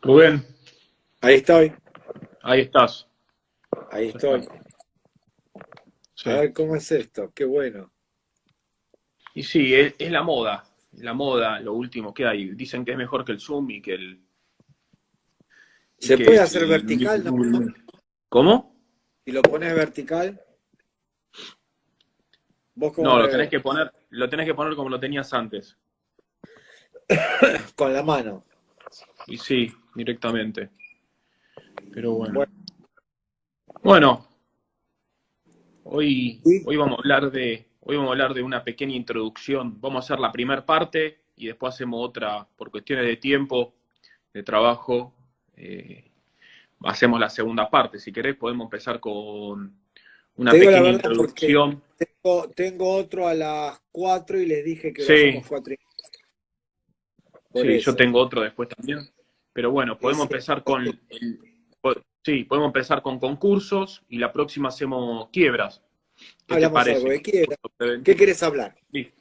Rubén, Ahí estoy, ahí estás. ahí estoy. Perfecto. A Sí. ver cómo es esto, qué bueno. Y sí, es la moda, lo último que hay. Dicen que es mejor que el Zoom y ¿Se que puede es hacer vertical, no? ¿Cómo? Si lo pones vertical, vos cómo No, me ves, lo tenés que poner como lo tenías antes. con la mano. Y sí, directamente. Pero bueno. Bueno, Bueno, hoy, sí. hoy vamos a hablar hoy vamos a hablar de una pequeña introducción. Vamos a hacer la primera parte y después hacemos otra por cuestiones de tiempo, de trabajo. Hacemos la segunda parte. Si querés, podemos empezar con una Te digo la pequeña verdad porque introducción. tengo otro a las 4 y les dije que lo Sí, hacemos 4 y por sí, yo eso. tengo otro después también. Pero bueno, Y podemos sí, empezar sí, podemos empezar con concursos y la próxima hacemos quiebras. ¿Qué te hablamos algo parece? de quiebra. Concurso ¿Qué preventivo. querés hablar? Sí.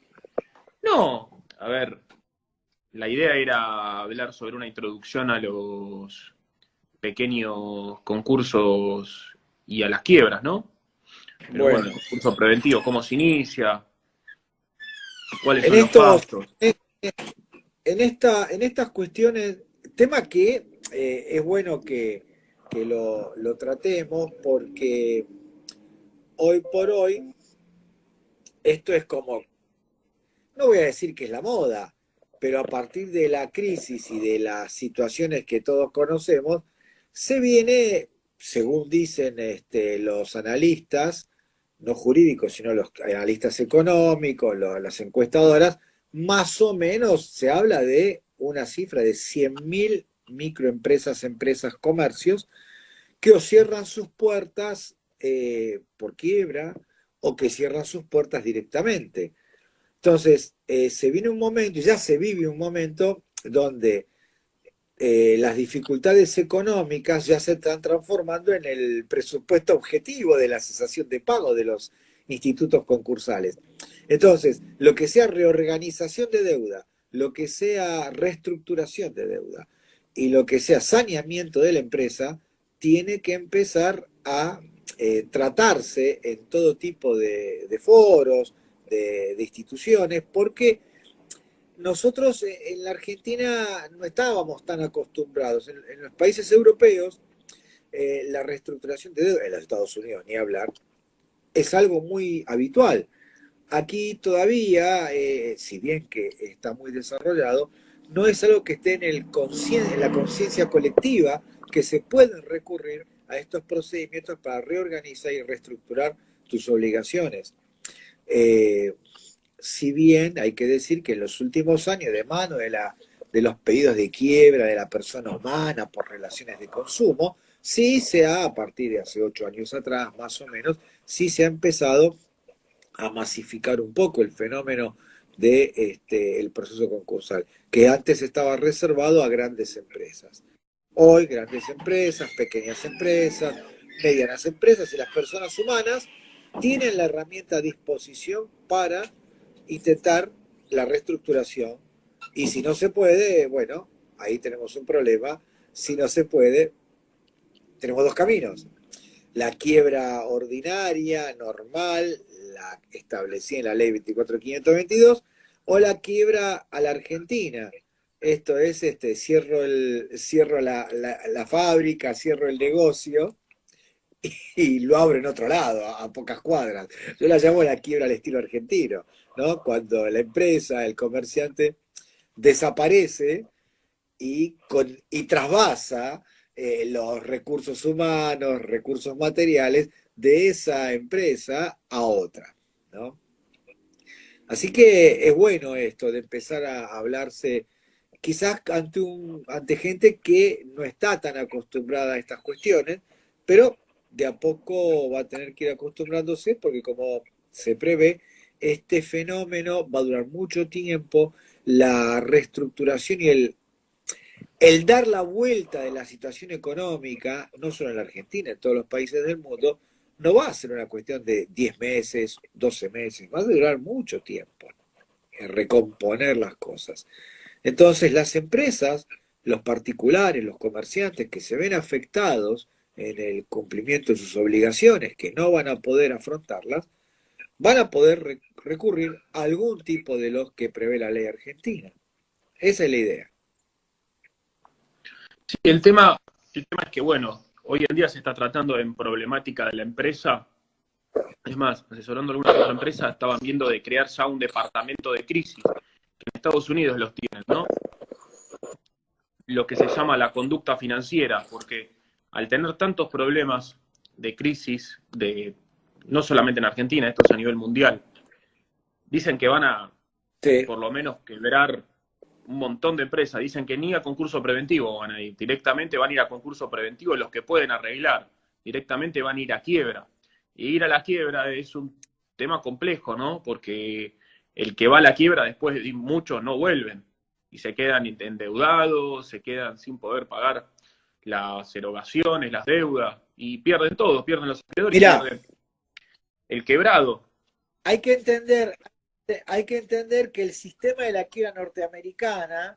No, a ver, la idea era hablar sobre una introducción a los pequeños concursos y a las quiebras, ¿no? Pero bueno, Bueno, el concurso preventivo, ¿cómo se inicia? ¿Cuáles en son los estos, pasos? en estas cuestiones, tema que es bueno que lo tratemos porque hoy por hoy esto es como, no voy a decir que es la moda, pero a partir de la crisis y de las situaciones que todos conocemos, se viene, según dicen los analistas, no jurídicos, sino los analistas económicos, las encuestadoras, más o menos se habla de una cifra de 100.000 microempresas, empresas, comercios, que o cierran sus puertas por quiebra o que cierran sus puertas directamente. Entonces, se viene un momento, y ya se vive un momento, donde las dificultades económicas ya se están transformando en el presupuesto objetivo de la cesación de pago de los institutos concursales. Entonces, lo que sea reorganización de deuda, lo que sea reestructuración de deuda y lo que sea saneamiento de la empresa, tiene que empezar a tratarse en todo tipo de foros, de instituciones, porque nosotros en la Argentina no estábamos tan acostumbrados. En los países europeos, la reestructuración de deuda, en los Estados Unidos, ni hablar, es algo muy habitual. Aquí todavía, si bien que está muy desarrollado, no es algo que esté en la conciencia colectiva, que se pueden recurrir a estos procedimientos para reorganizar y reestructurar tus obligaciones. Eh, si bien hay que decir que en los últimos años, de mano de los pedidos de quiebra de la persona humana por relaciones de consumo, sí se ha, a partir de hace 8 años atrás, más o menos, sí se ha empezado a masificar un poco el fenómeno de el proceso concursal, que antes estaba reservado a grandes empresas. Hoy grandes empresas, pequeñas empresas, medianas empresas y las personas humanas tienen la herramienta a disposición para intentar la reestructuración. Y si no se puede, bueno, ahí tenemos un problema. Si no se puede, tenemos dos caminos: la quiebra ordinaria, normal, la establecida en la ley 24.522, o la quiebra a la Argentina. Esto es, cierro la fábrica, cierro el negocio y lo abro en otro lado, a pocas cuadras. Yo la llamo la quiebra al estilo argentino, ¿no? Cuando la empresa, el comerciante, desaparece y trasvasa los recursos humanos, recursos materiales de esa empresa a otra, ¿no? Así que es bueno esto de empezar a hablarse, quizás ante gente que no está tan acostumbrada a estas cuestiones, pero de a poco va a tener que ir acostumbrándose, porque como se prevé, este fenómeno va a durar mucho tiempo. La reestructuración y el dar la vuelta de la situación económica, no solo en la Argentina, en todos los países del mundo, no va a ser una cuestión de 10 meses, 12 meses, va a durar mucho tiempo en recomponer las cosas. Entonces, las empresas los particulares, los comerciantes que se ven afectados en el cumplimiento de sus obligaciones, que no van a poder afrontarlas, van a poder recurrir a algún tipo de los que prevé la ley argentina. Esa es la idea. Sí, el tema es que, bueno, hoy en día se está tratando en problemática de la empresa. Es más, asesorando a algunas otras empresas, estaban viendo de crear ya un departamento de crisis, que en Estados Unidos los tienen, ¿no? Lo que se llama la conducta financiera, porque al tener tantos problemas de crisis, no solamente en Argentina, esto es a nivel mundial, dicen que van a, Sí. por lo menos, quebrar un montón de empresas. Dicen que ni a concurso preventivo van a ir, directamente van a ir a concurso preventivo los que pueden arreglar, directamente van a ir a quiebra. Y ir a la quiebra es un tema complejo, ¿no? Porque el que va a la quiebra después muchos no vuelven y se quedan endeudados, se quedan sin poder pagar las erogaciones, las deudas, y pierden todo, pierden los acreedores y Mirá, pierden el quebrado. hay que entender, que el sistema de la quiebra norteamericana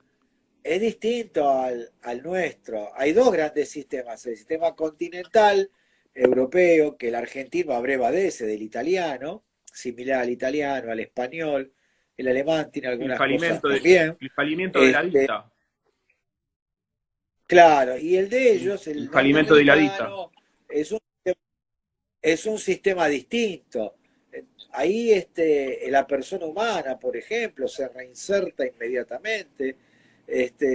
es distinto al nuestro. Hay dos grandes sistemas, el sistema continental europeo, que el argentino abreva de ese, del italiano, similar al italiano, al español, el alemán tiene El algunas cosas falimento también. el falimento de la dicta. Claro, y el de ellos, El el falimento de la dicta. norteamericano, es un sistema distinto. Ahí la persona humana, por ejemplo, se reinserta inmediatamente.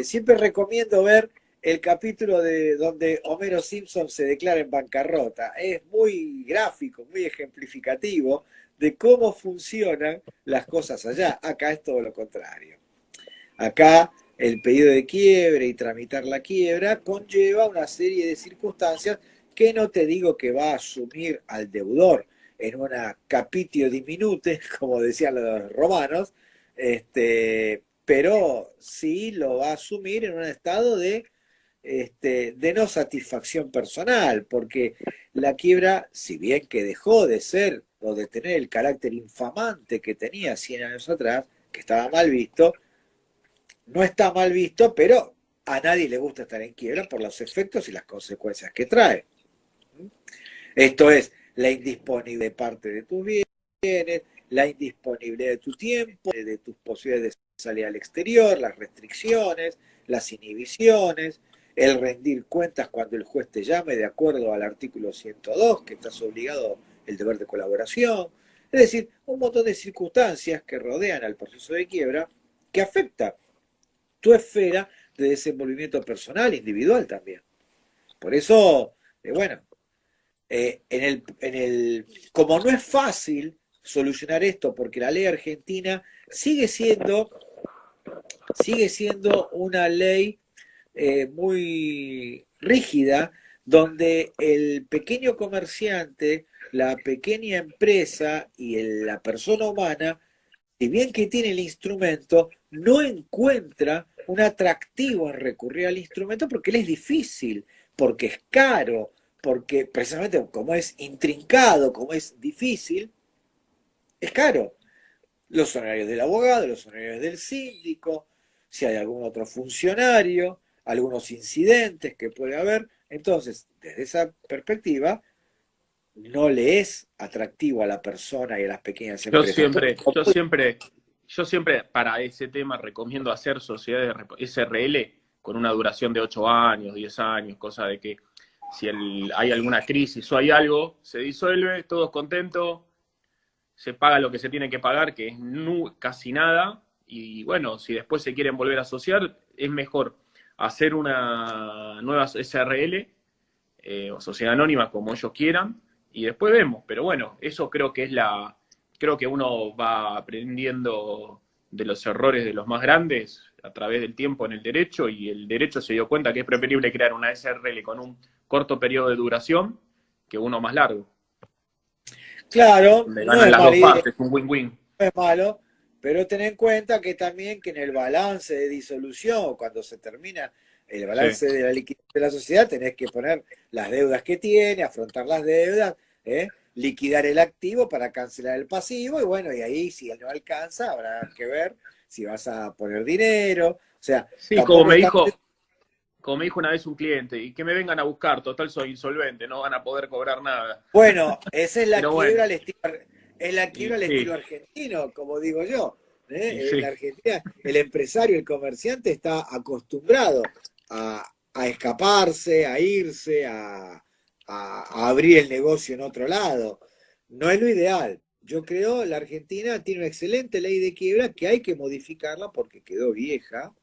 Siempre recomiendo ver el capítulo de donde Homero Simpson se declara en bancarrota. Es muy gráfico, muy ejemplificativo de cómo funcionan las cosas allá. Acá es todo lo contrario. Acá el pedido de quiebre y tramitar la quiebra conlleva una serie de circunstancias que no te digo que va a asumir al deudor en una capitio diminute, como decían los romanos, pero sí lo va a asumir en un estado de no satisfacción personal, porque la quiebra, si bien que dejó de ser o de tener el carácter infamante que tenía 100 años atrás, que estaba mal visto, no está mal visto, pero a nadie le gusta estar en quiebra por los efectos y las consecuencias que trae. Esto es la indisponible parte de tus bienes, la indisponibilidad de tu tiempo, de tus posibilidades de salir al exterior, las restricciones, las inhibiciones, el rendir cuentas cuando el juez te llame de acuerdo al artículo 102, que estás obligado el deber de colaboración. Es decir, un montón de circunstancias que rodean al proceso de quiebra que afecta tu esfera de desenvolvimiento personal, individual también. Por eso, bueno, como no es fácil solucionar esto, porque la ley argentina sigue siendo una ley muy rígida, donde el pequeño comerciante, la pequeña empresa y la persona humana, si bien que tiene el instrumento, no encuentra un atractivo en recurrir al instrumento porque le es difícil, porque es caro, porque precisamente como es intrincado, como es difícil, es caro. Los honorarios del abogado, los honorarios del síndico, si hay algún otro funcionario, algunos incidentes que puede haber. Entonces, desde esa perspectiva, no le es atractivo a la persona y a las pequeñas Yo empresas. siempre, Entonces, yo siempre, yo siempre para ese tema recomiendo hacer sociedades SRL con una duración de 8 años, 10 años, cosa de que si hay alguna crisis o hay algo, se disuelve, todos contentos, se paga lo que se tiene que pagar, que es casi nada, y bueno, si después se quieren volver a asociar, es mejor hacer una nueva SRL o sociedad anónima, como ellos quieran, y después vemos. Pero bueno, eso creo que uno va aprendiendo de los errores de los más grandes a través del tiempo en el derecho, y el derecho se dio cuenta que es preferible crear una SRL con un corto periodo de duración que uno más largo. claro, Donde no ganan es las mala dos idea, partes, un win-win. no es malo, pero ten en cuenta que también que en el balance de disolución, cuando se termina el Sí. balance de la liquidación de la sociedad, tenés que poner las deudas que tiene, afrontar las deudas, liquidar el activo para cancelar el pasivo, y bueno, y ahí si no alcanza, habrá que ver si vas a poner dinero. O sea, Sí, como tampoco me estamos dijo, como me dijo una vez un cliente, y que me vengan a buscar, total soy insolvente, no van a poder cobrar nada. Bueno, esa es la Pero quiebra bueno, al sí, estilo argentino, como digo yo. y En sí. la Argentina, el empresario, el comerciante está acostumbrado a escaparse, a irse, a abrir el negocio en otro lado. No es lo ideal. Yo creo la Argentina tiene una excelente ley de quiebra que hay que modificarla porque quedó vieja,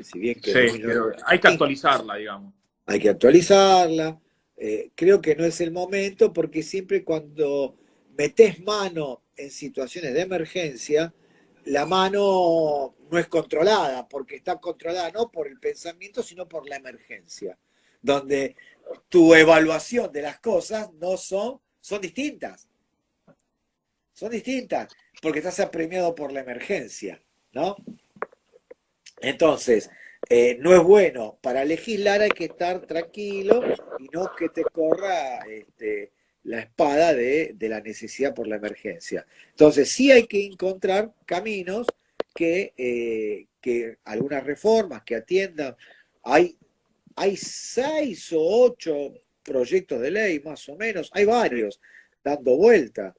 si bien quedó en Sí, pero hay que 1995, actualizarla, digamos. hay que actualizarla. Creo que no es el momento porque siempre cuando metes mano en situaciones de emergencia, la mano no es controlada, porque está controlada no por el pensamiento, sino por la emergencia, donde tu evaluación de las cosas no son distintas, son distintas, porque estás apremiado por la emergencia, ¿no? Entonces, no es bueno. Para legislar hay que estar tranquilo y no que te corra la espada de la necesidad por la emergencia. Entonces, sí hay que encontrar caminos que algunas reformas que atiendan. Hay, hay 6 o 8 proyectos de ley, más o menos. Hay Sí. varios dando vuelta.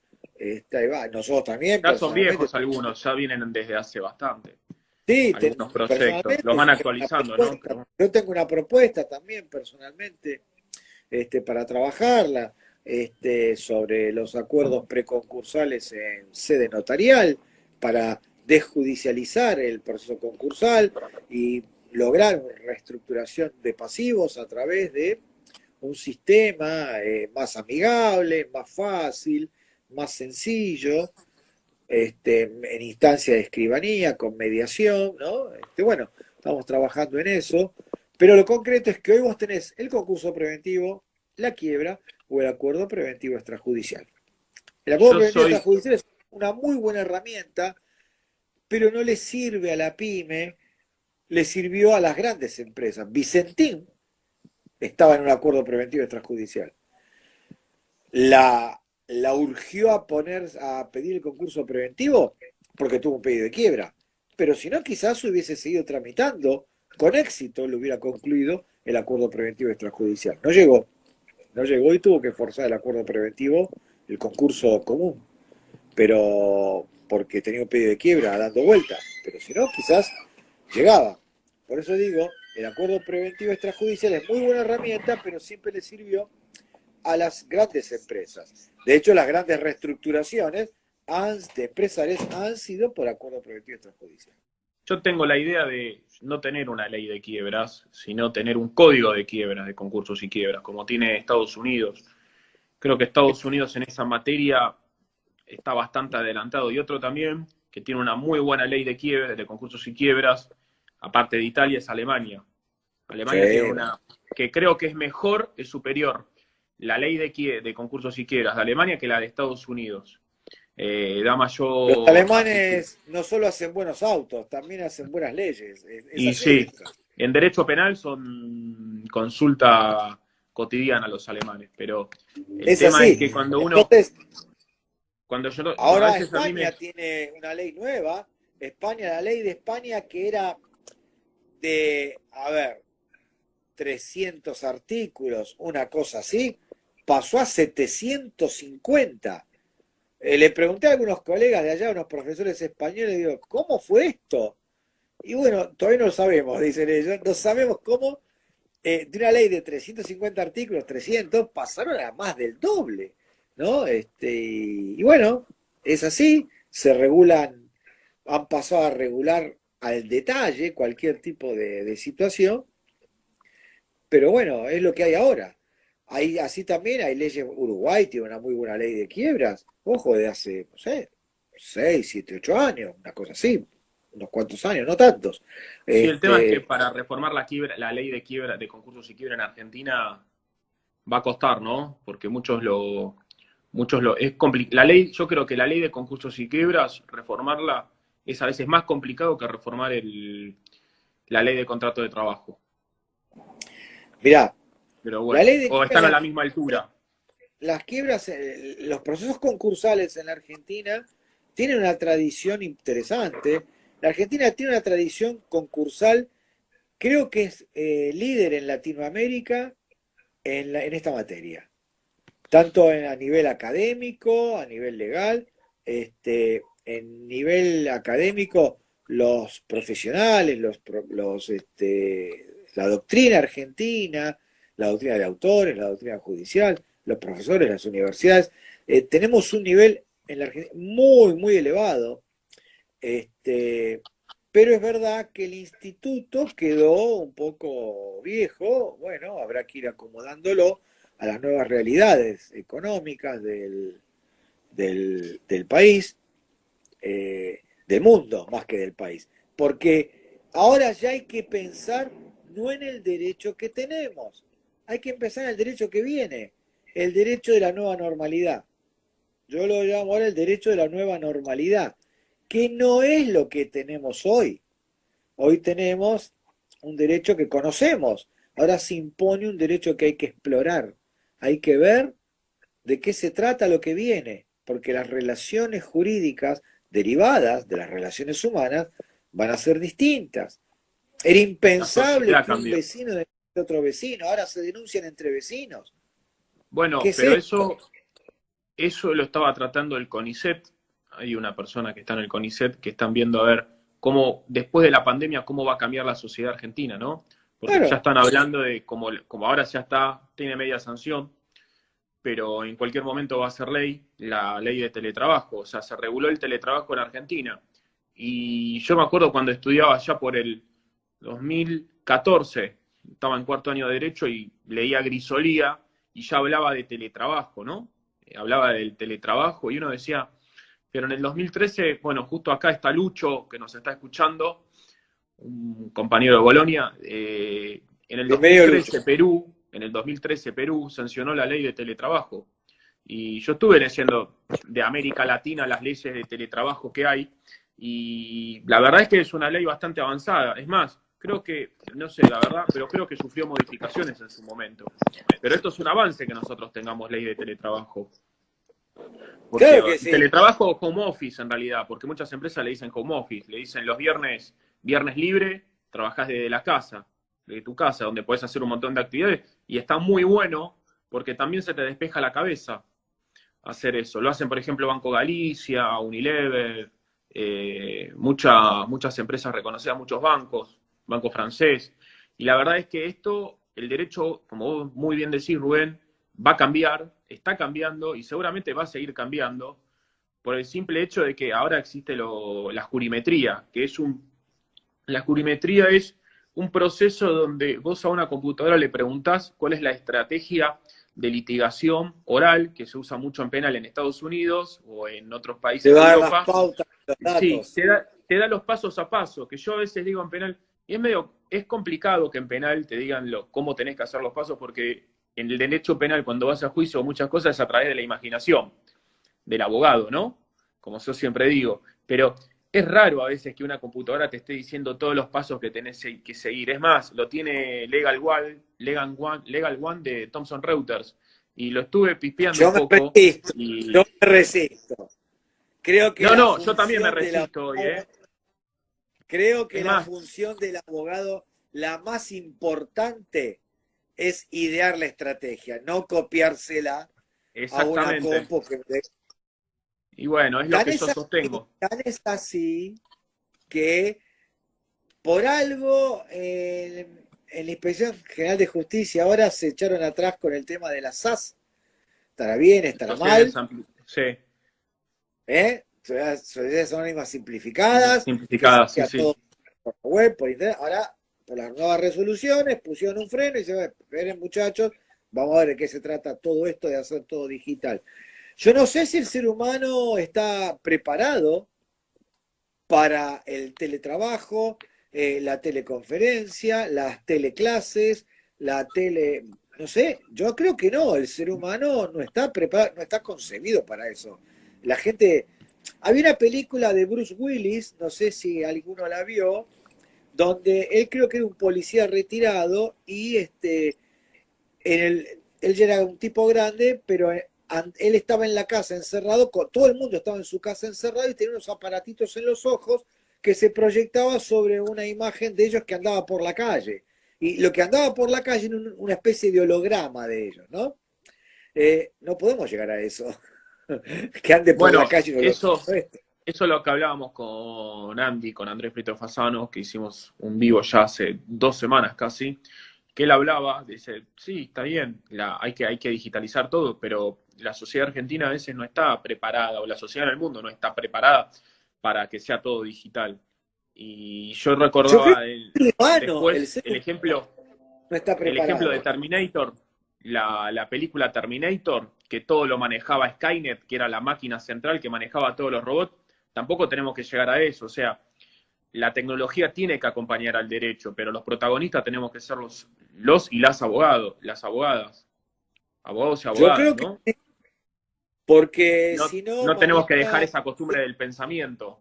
Nosotros también, Ya son personalmente. viejos algunos, ya vienen desde hace bastante, Sí, algunos proyectos. Los personalmente van yo tengo una actualizando, ¿no? propuesta. Pero Yo tengo una propuesta también personalmente para trabajarla sobre los acuerdos preconcursales en sede notarial para desjudicializar el proceso concursal y lograr una reestructuración de pasivos a través de un sistema más amigable, más fácil, más sencillo, en instancia de escribanía, con mediación, ¿no? Bueno, estamos trabajando en eso, pero lo concreto es que hoy vos tenés el concurso preventivo, la quiebra o el acuerdo preventivo extrajudicial. El acuerdo yo preventivo soy, extrajudicial es una muy buena herramienta, pero no le sirve a la pyme, le sirvió a las grandes empresas. Vicentín estaba en un acuerdo preventivo extrajudicial. La urgió a pedir el concurso preventivo porque tuvo un pedido de quiebra. Pero si no, quizás hubiese seguido tramitando, con éxito le hubiera concluido el acuerdo preventivo extrajudicial. No llegó y tuvo que forzar el acuerdo preventivo, el concurso común, pero porque tenía un pedido de quiebra dando vuelta. Pero si no, quizás llegaba. Por eso digo, el acuerdo preventivo extrajudicial es muy buena herramienta, pero siempre le sirvió a las grandes empresas. De hecho, las grandes reestructuraciones de empresarios han sido por acuerdo preventivo extrajudicial. yo tengo la idea de no tener una ley de quiebras, sino tener un código de quiebras, de concursos y quiebras, como tiene Estados Unidos. Creo que Estados Unidos en esa materia está bastante adelantado. Y otro también, que tiene una muy buena ley de quiebras, de concursos y quiebras, aparte de Italia, es Alemania. Alemania tiene Sí, una que creo que es mejor, es superior la ley de concursos y quiebras de Alemania que la de Estados Unidos. Da los mayor articulación. alemanes no solo hacen buenos autos, también hacen buenas leyes. Es Y así sí, esto. en derecho penal son consulta cotidiana los alemanes, pero el Es tema es así. que cuando uno, Entonces, cuando yo, a ahora veces a mí España me, tiene una ley nueva. La ley de España que era de, a ver, 300 artículos, una cosa así, pasó a 750. Le pregunté a algunos colegas de allá, unos profesores españoles, digo, ¿cómo fue esto? Y bueno, todavía no lo sabemos, dicen ellos, no sabemos cómo de una ley de 350 artículos, 300, pasaron a más del doble, ¿no? Y bueno, es así, se regulan, han pasado a regular al detalle cualquier tipo de situación, pero bueno, es lo que hay ahora. Así también hay leyes, Uruguay tiene una muy buena ley de quiebras, ojo, de hace, no sé, 6 7 8 años, una cosa así, unos cuantos años, no tantos. sí, el tema es que Este, para reformar la ley de quiebra, de concursos y quiebra en Argentina va a costar, ¿no? Porque la ley, yo creo que la ley de concursos y quiebras, reformarla es a veces más complicado que reformar la ley de contrato de trabajo. mirá, Pero la bueno, ley de o quiebras están de a la misma Argentina, altura. las quiebras, los procesos concursales en la Argentina tienen una tradición interesante. La Argentina tiene una tradición concursal creo que es líder en Latinoamérica en esta materia, tanto a nivel académico, a nivel legal, en nivel académico, los profesionales, la doctrina argentina, la doctrina de autores, la doctrina judicial, los profesores, las universidades, tenemos un nivel en la Argentina muy, muy elevado, pero es verdad que el instituto quedó un poco viejo, bueno, habrá que ir acomodándolo a las nuevas realidades económicas del país, del mundo más que del país. Porque ahora ya hay que pensar no en el derecho que tenemos, hay que empezar en el derecho que viene, el derecho de la nueva normalidad. Yo lo llamo ahora el derecho de la nueva normalidad, que no es lo que tenemos hoy. Hoy tenemos un derecho que conocemos, ahora se impone un derecho que hay que explorar, hay que ver de qué se trata lo que viene, porque las relaciones jurídicas derivadas de las relaciones humanas van a ser distintas. Era La impensable sociedad que un cambió. vecino denuncie a otro vecino, ahora se denuncian entre vecinos. ¿Qué Bueno, es pero esto? eso lo estaba tratando el CONICET. Hay una persona que está en el CONICET que están viendo a ver cómo, después de la pandemia, cómo va a cambiar la sociedad argentina, ¿no? Porque ya Claro, están hablando de como ahora ya está, tiene media sanción, pero en cualquier momento va a ser ley, la ley de teletrabajo. O sea, se reguló el teletrabajo en Argentina. Y yo me acuerdo cuando estudiaba ya por el 2014, estaba en cuarto año de Derecho y leía Grisolía y ya hablaba de teletrabajo, ¿no? Hablaba del teletrabajo y uno decía, pero en el 2013, bueno, justo acá está Lucho, que nos está escuchando, un compañero de Bolonia, en el bienvenido Lucho. 2013 Perú, en el 2013 Perú sancionó la ley de teletrabajo. Y yo estuve leyendo de América Latina las leyes de teletrabajo que hay, y la verdad es que es una ley bastante avanzada. Es más, creo que, no sé la verdad, pero creo que sufrió modificaciones en su momento. Pero esto es un avance que nosotros tengamos ley de teletrabajo. Porque Claro que sí. teletrabajo o home office en realidad, porque muchas empresas le dicen home office, le dicen los viernes, viernes libre, trabajás desde la casa, de tu casa, donde puedes hacer un montón de actividades, y está muy bueno porque también se te despeja la cabeza hacer eso. Lo hacen, por ejemplo, Banco Galicia, Unilever, muchas empresas reconocidas, muchos bancos, Banco Francés. Y la verdad es que esto, el derecho, como vos muy bien decís, Rubén, va a cambiar, está cambiando y seguramente va a seguir cambiando por el simple hecho de que ahora existe la jurimetría, que es la jurimetría es un proceso donde vos a una computadora le preguntás cuál es la estrategia de litigación oral que se usa mucho en penal en Estados Unidos o en otros Te países de va a dar las Europa. pautas, los Sí, datos. te da los pasos a paso, que yo a veces digo en penal, y es complicado que en penal te digan cómo tenés que hacer los pasos, porque en el derecho penal, cuando vas a juicio, muchas cosas es a través de la imaginación del abogado, ¿no? Como yo siempre digo. Pero es raro a veces que una computadora te esté diciendo todos los pasos que tenés que seguir. Es más, lo tiene Legal One de Thomson Reuters. Y lo estuve pispeando Yo un me poco. resisto, yo Y. me resisto. Creo que No, la no, yo también me función del resisto hoy, abogado, ¿eh? creo que Es la más, función del abogado, la más importante, es idear la estrategia, no copiársela a una exactamente. compu Y bueno, es lo que yo sostengo. tan es así que por algo en la Inspección General de Justicia ahora se echaron atrás con el tema de las SAS. Estará bien, estará mal, Sí, ¿eh? Sociedades anónimas simplificadas, que se simplificada, sí, hacía sí. todo por la web, por internet. Ahora, por las nuevas resoluciones, pusieron un freno y se esperen muchachos, vamos a ver de qué se trata todo esto de hacer todo digital. Yo no sé si el ser humano está preparado para el teletrabajo, la teleconferencia, las teleclases, la tele... No sé, yo creo que no, el ser humano no está preparado, no está concebido para eso. La gente... Había una película de Bruce Willis, no sé si alguno la vio, donde él creo que era un policía retirado y él ya era un tipo grande, pero él estaba en la casa encerrado, todo el mundo estaba en su casa encerrado y tenía unos aparatitos en los ojos que se proyectaba sobre una imagen de ellos que andaba por la calle. Y lo que andaba por la calle era una especie de holograma de ellos, ¿no? No podemos llegar a eso. Que ande por Bueno, la calle un holograma eso, nuestro. eso es lo que hablábamos con Andy, con Andrés Prieto Fasano, que hicimos un vivo ya hace 2 semanas casi, que él hablaba, dice, sí, está bien, hay que digitalizar todo, pero la sociedad argentina a veces no está preparada, o la sociedad en el mundo no está preparada para que sea todo digital. Y yo Yo creo recordaba que el humano, el después ser el ejemplo, no está el ejemplo de preparado. Terminator, la película Terminator, que todo lo manejaba Skynet, que era la máquina central que manejaba todos los robots, tampoco tenemos que llegar a eso. O sea, la tecnología tiene que acompañar al derecho, pero los protagonistas tenemos que ser los y las abogados, las abogadas, abogados y Yo abogadas, creo que ¿no? sí, porque No, si no, no tenemos que dejar mañana, esa costumbre del pensamiento.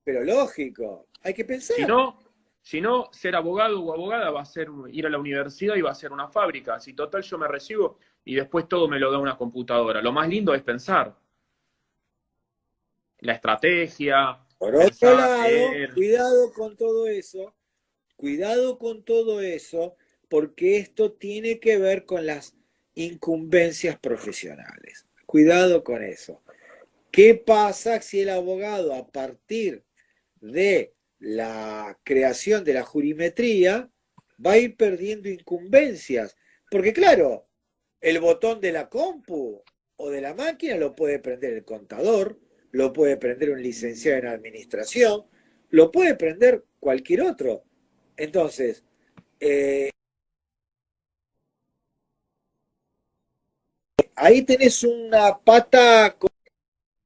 pero lógico, hay que Si pensar. no, si no, ser abogado o abogada va a ser ir a la universidad y va a ser una fábrica. Si total yo me recibo y después todo me lo da una computadora. Lo más lindo es pensar. La estrategia, Por otro pensar, lado, leer. cuidado con todo eso, porque esto tiene que ver con las incumbencias profesionales. Cuidado con eso. ¿Qué pasa si el abogado, a partir de la creación de la jurimetría, va a ir perdiendo incumbencias? Porque claro, el botón de la compu o de la máquina lo puede prender el contador, lo puede prender un licenciado en administración, lo puede prender cualquier otro. Entonces, ahí tenés una pata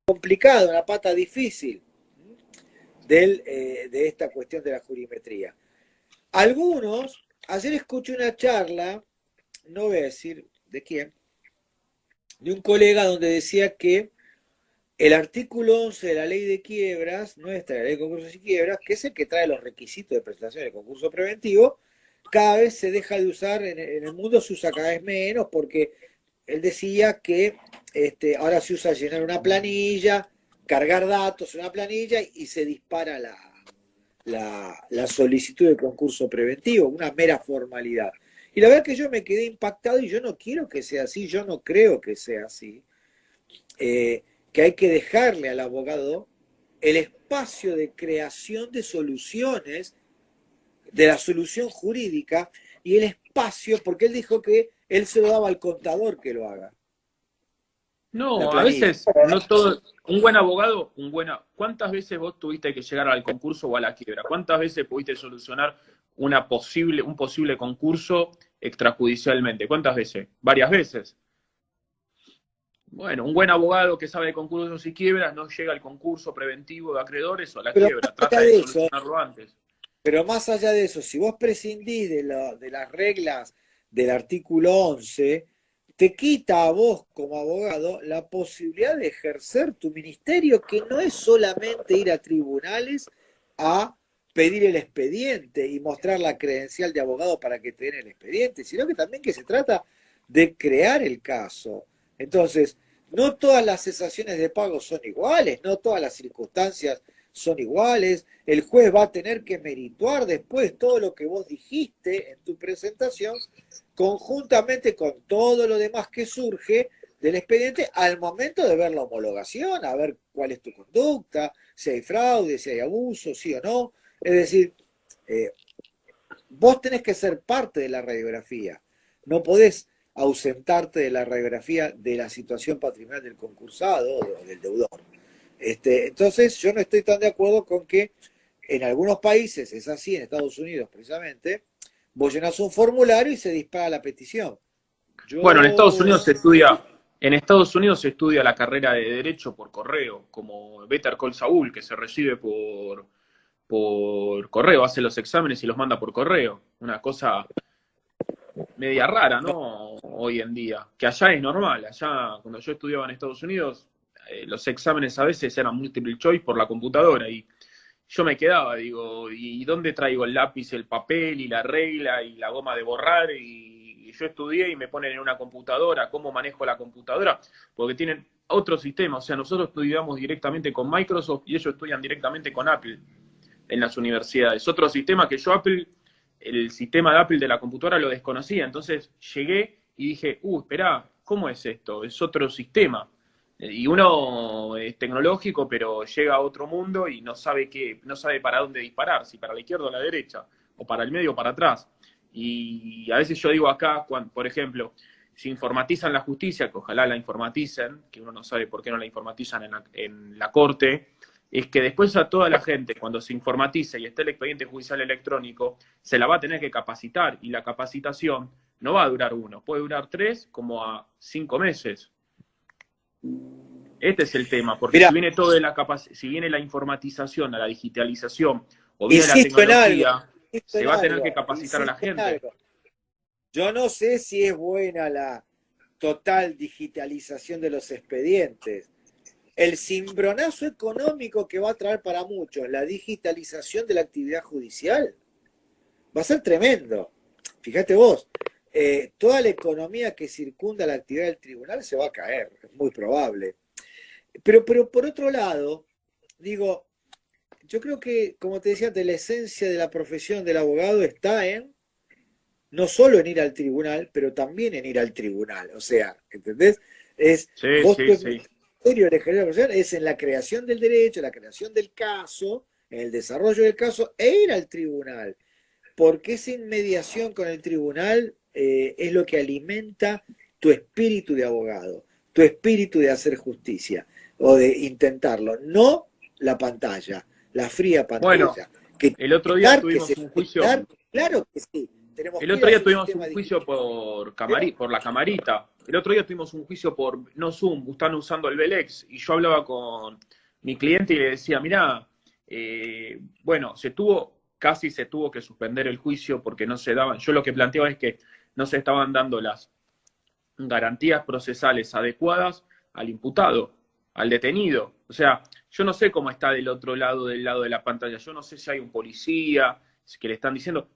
complicada, una pata difícil de esta cuestión de la jurimetría. Algunos, ayer escuché una charla, no voy a decir de quién, de un colega donde decía que el artículo 11 de la ley de quiebras, nuestra ley de concursos y quiebras, que es el que trae los requisitos de presentación de concurso preventivo, cada vez se deja de usar, en el mundo se usa cada vez menos, porque él decía que ahora se usa llenar una planilla, cargar datos en una planilla y se dispara la solicitud de concurso preventivo, una mera formalidad. Y la verdad que yo me quedé impactado y yo no quiero que sea así, yo no creo que sea así. Que hay que dejarle al abogado el espacio de creación de soluciones, de la solución jurídica y el espacio, porque él dijo que él se lo daba al contador que lo haga, la No, a planilla. veces no todo. Un buen abogado, ¿cuántas veces vos tuviste que llegar al concurso o a la quiebra? ¿Cuántas veces pudiste solucionar un posible concurso extrajudicialmente? ¿Cuántas veces? Varias veces. Bueno, un buen abogado que sabe de concursos y quiebras no llega al concurso preventivo de acreedores o a la Pero más quiebra, trata allá de de eso, solucionarlo antes. pero más allá de eso, si vos prescindís de las reglas del artículo 11, te quita a vos como abogado la posibilidad de ejercer tu ministerio, que no es solamente ir a tribunales a pedir el expediente y mostrar la credencial de abogado para que te den el expediente, sino que también que se trata de crear el caso. Entonces, no todas las cesaciones de pago son iguales, no todas las circunstancias son iguales, el juez va a tener que merituar después todo lo que vos dijiste en tu presentación, conjuntamente con todo lo demás que surge del expediente al momento de ver la homologación, a ver cuál es tu conducta, si hay fraude, si hay abuso, sí o no. Es decir, eh, vos tenés que ser parte de la radiografía, no podés ausentarte de la radiografía de la situación patrimonial del concursado o del deudor. Entonces, yo no estoy tan de acuerdo con que en algunos países, es así, en Estados Unidos precisamente, vos llenás un formulario y se dispara la petición. Bueno, Yo, en Estados Unidos se estudia la carrera de Derecho por correo, como Better Call Saul, que se recibe por correo, hace los exámenes y los manda por correo. Una cosa media rara, no, ¿no? Hoy en día. Que allá es normal. Allá, cuando yo estudiaba en Estados Unidos, los exámenes a veces eran multiple choice por la computadora y yo me quedaba, digo, ¿y dónde traigo el lápiz, el papel y la regla y la goma de borrar? Y yo estudié y me ponen en una computadora, ¿cómo manejo la computadora? Porque tienen otro sistema, o sea, nosotros estudiamos directamente con Microsoft y ellos estudian directamente con Apple. en las universidades. Otro sistema que yo el sistema de Apple de la computadora lo desconocía, entonces llegué y dije, esperá, ¿cómo es esto? Es otro sistema. Y uno es tecnológico, pero llega a otro mundo y no sabe no sabe para dónde disparar, si para la izquierda o la derecha, o para el medio o para atrás. Y a veces yo digo acá, por ejemplo, si informatizan la justicia, que ojalá la informaticen, que uno no sabe por qué no la informatizan en la corte, es que después a toda la gente, cuando se informatice y esté el expediente judicial electrónico, se la va a tener que capacitar, y la capacitación no va a durar 1, puede durar 3 como a 5 meses. Este es el tema, porque Mirá, si viene si viene la informatización, la digitalización, o viene la insisto en algo, tecnología, se va a tener que capacitar a la gente. Yo no sé si es buena la total digitalización de los expedientes. El cimbronazo económico que va a traer para muchos la digitalización de la actividad judicial va a ser tremendo. Fíjate vos, toda la economía que circunda la actividad del tribunal se va a caer, es muy probable. Pero por otro lado, digo, yo creo que, como te decía antes, la esencia de la profesión del abogado está en no solo en ir al tribunal, pero también en ir al tribunal. O sea, ¿entendés? Sí, Vos sí, tu sí. ministerio de ejercicio profesional es en la creación del derecho, la creación del caso, en el desarrollo del caso, e ir al tribunal. Porque esa inmediación con el tribunal es lo que alimenta tu espíritu de abogado, tu espíritu de hacer justicia o de intentarlo, no la pantalla, la fría Bueno, pantalla. Que el otro día dar, que tuvimos se un puede juicio. dar, claro que sí. Tenemos El que ir otro día hacia un tuvimos un sistema juicio digital. por la camarita. El otro día tuvimos un juicio por no Zoom, están usando el Belex. Y yo hablaba con mi cliente y le decía, mirá, bueno, casi se tuvo que suspender el juicio porque no se daban. Yo lo que planteaba es que no se estaban dando las garantías procesales adecuadas al imputado, al detenido. O sea, yo no sé cómo está del lado de la pantalla. Yo no sé si hay un policía que le están diciendo.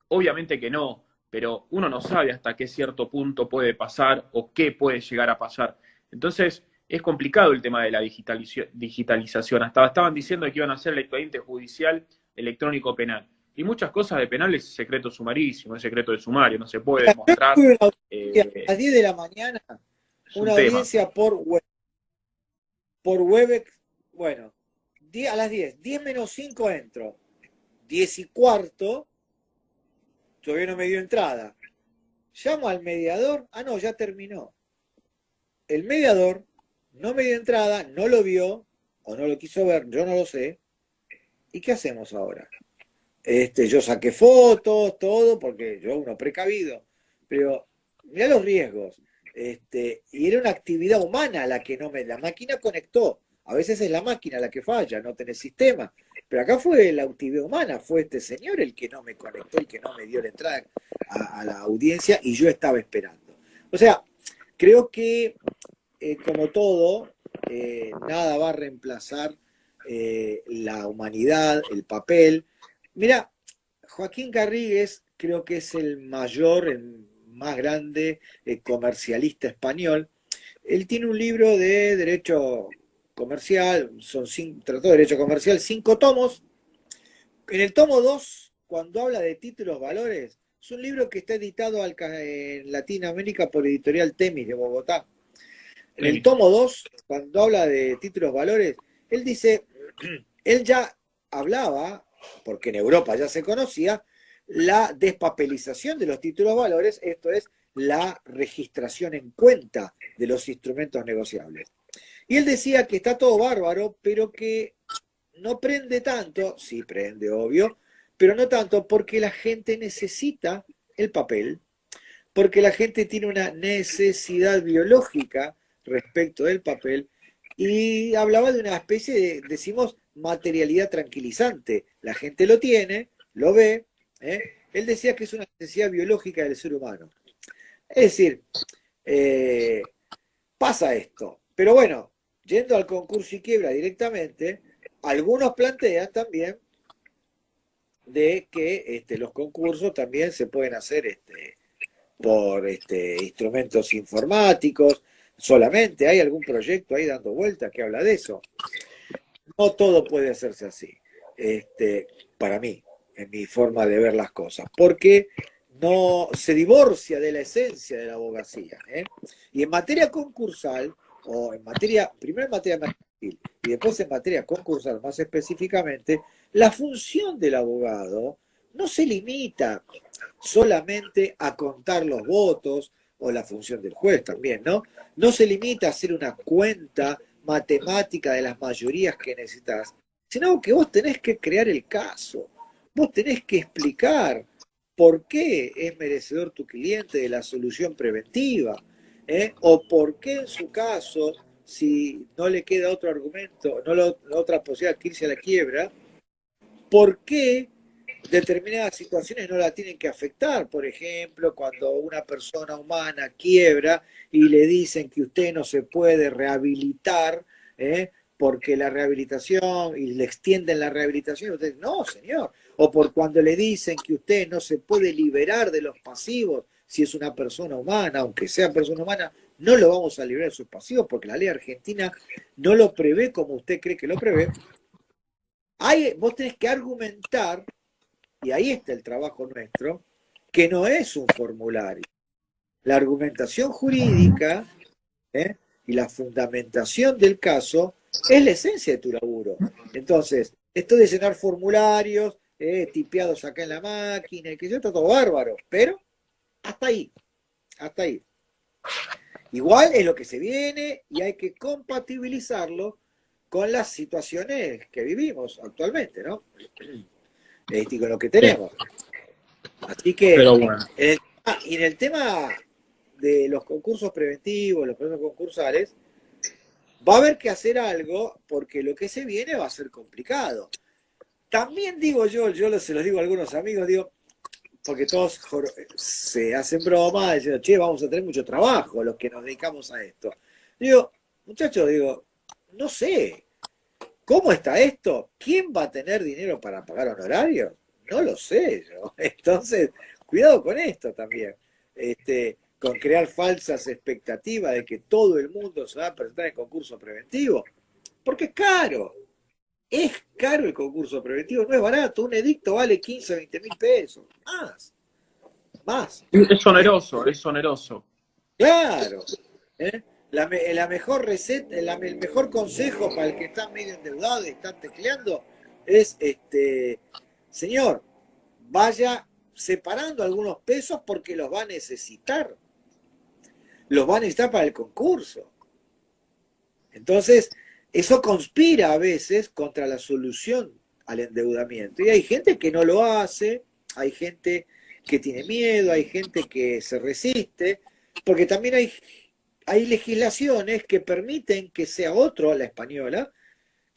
Obviamente que no, pero uno no sabe hasta qué cierto punto puede pasar o qué puede llegar a pasar. Entonces, es complicado el tema de la digitalización. Hasta estaban diciendo que iban a hacer el expediente judicial electrónico penal. Y muchas cosas de penal es secreto sumarísimo, es secreto de sumario, no se puede Mira, yo mostrar. tuve una audiencia a las 10 de la mañana, Es un una tema. audiencia por Webex, bueno, a las 10 menos 5 entro, 10 y cuarto, todavía no me dio entrada. Llamo al mediador, no, ya terminó. El mediador no me dio entrada, no lo vio, o no lo quiso ver, yo no lo sé. ¿Y qué hacemos ahora? Yo saqué fotos, todo, porque yo uno precavido, pero mirá los riesgos. Y era una actividad humana la que la máquina conectó. A veces es la máquina la que falla, no tenés sistema. Pero acá fue la actividad humana, fue este señor el que no me conectó, el que no me dio la entrada a la audiencia y yo estaba esperando. O sea, creo que como todo, nada va a reemplazar la humanidad, el papel. Mira, Joaquín Garrigues creo que es el mayor, el más grande comercialista español. Él tiene un libro de derecho comercial, trató de derecho comercial, 5 tomos. En el tomo 2, cuando habla de títulos valores, es un libro que está editado en Latinoamérica por Editorial Temis de Bogotá. En el Sí. tomo 2, cuando habla de títulos valores, él dice, él ya hablaba, porque en Europa ya se conocía, la despapelización de los títulos valores, esto es, la registración en cuenta de los instrumentos negociables. Y él decía que está todo bárbaro, pero que no prende tanto, sí prende, obvio, pero no tanto porque la gente necesita el papel, porque la gente tiene una necesidad biológica respecto del papel y hablaba de una especie de, decimos, materialidad tranquilizante. La gente lo tiene, lo ve, ¿eh? Él decía que es una necesidad biológica del ser humano. Es decir, pasa esto. Pero bueno, yendo al concurso y quiebra directamente, algunos plantean también de que los concursos también se pueden hacer por instrumentos informáticos solamente. ¿Hay algún proyecto ahí dando vuelta que habla de eso? No todo puede hacerse así. para mí, en mi forma de ver las cosas, porque no se divorcia de la esencia de la abogacía. Y en materia concursal, o en materia, primero en materia mercantil y después en materia concursal más específicamente, la función del abogado no se limita solamente a contar los votos, o la función del juez también, ¿no? No se limita a hacer una cuenta matemática de las mayorías que necesitas, sino que vos tenés que crear el caso, vos tenés que explicar por qué es merecedor tu cliente de la solución preventiva, o por qué en su caso, si no le queda otro argumento, otra posibilidad que irse a la quiebra, por qué determinadas situaciones no la tienen que afectar. Por ejemplo, cuando una persona humana quiebra y le dicen que usted no se puede rehabilitar, porque la rehabilitación, y le extienden la rehabilitación, usted dice, no, señor. O por cuando le dicen que usted no se puede liberar de los pasivos si es una persona humana, aunque sea persona humana, no lo vamos a liberar de sus pasivos porque la ley argentina no lo prevé como usted cree que lo prevé. Vos tenés que argumentar, y ahí está el trabajo nuestro, que no es un formulario. La argumentación jurídica y la fundamentación del caso es la esencia de tu laburo. Entonces, esto de llenar formularios, tipeados acá en la máquina, y que yo, está todo bárbaro, pero hasta ahí, hasta ahí. Igual es lo que se viene y hay que compatibilizarlo con las situaciones que vivimos actualmente, ¿no? Y con lo que tenemos. Así que, Pero bueno. y en el tema de los concursos preventivos, los procesos concursales, va a haber que hacer algo porque lo que se viene va a ser complicado. También digo yo se los digo a algunos amigos, digo, porque todos se hacen bromas diciendo, che, vamos a tener mucho trabajo los que nos dedicamos a esto. Digo, muchachos, no sé, ¿cómo está esto? ¿Quién va a tener dinero para pagar honorarios? No lo sé yo. Entonces, cuidado con esto también. Con crear falsas expectativas de que todo el mundo se va a presentar en concurso preventivo. Porque es caro. Es caro el concurso preventivo, no es barato. Un edicto vale 15, 20 mil pesos. Más. Es oneroso, es oneroso. Claro. La mejor receta, el mejor consejo para el que está medio endeudado y está tecleando es, señor, vaya separando algunos pesos porque los va a necesitar. Los va a necesitar para el concurso. Entonces, eso conspira a veces contra la solución al endeudamiento. Y hay gente que no lo hace, hay gente que tiene miedo, hay gente que se resiste, porque también hay legislaciones que permiten que sea otro, la española,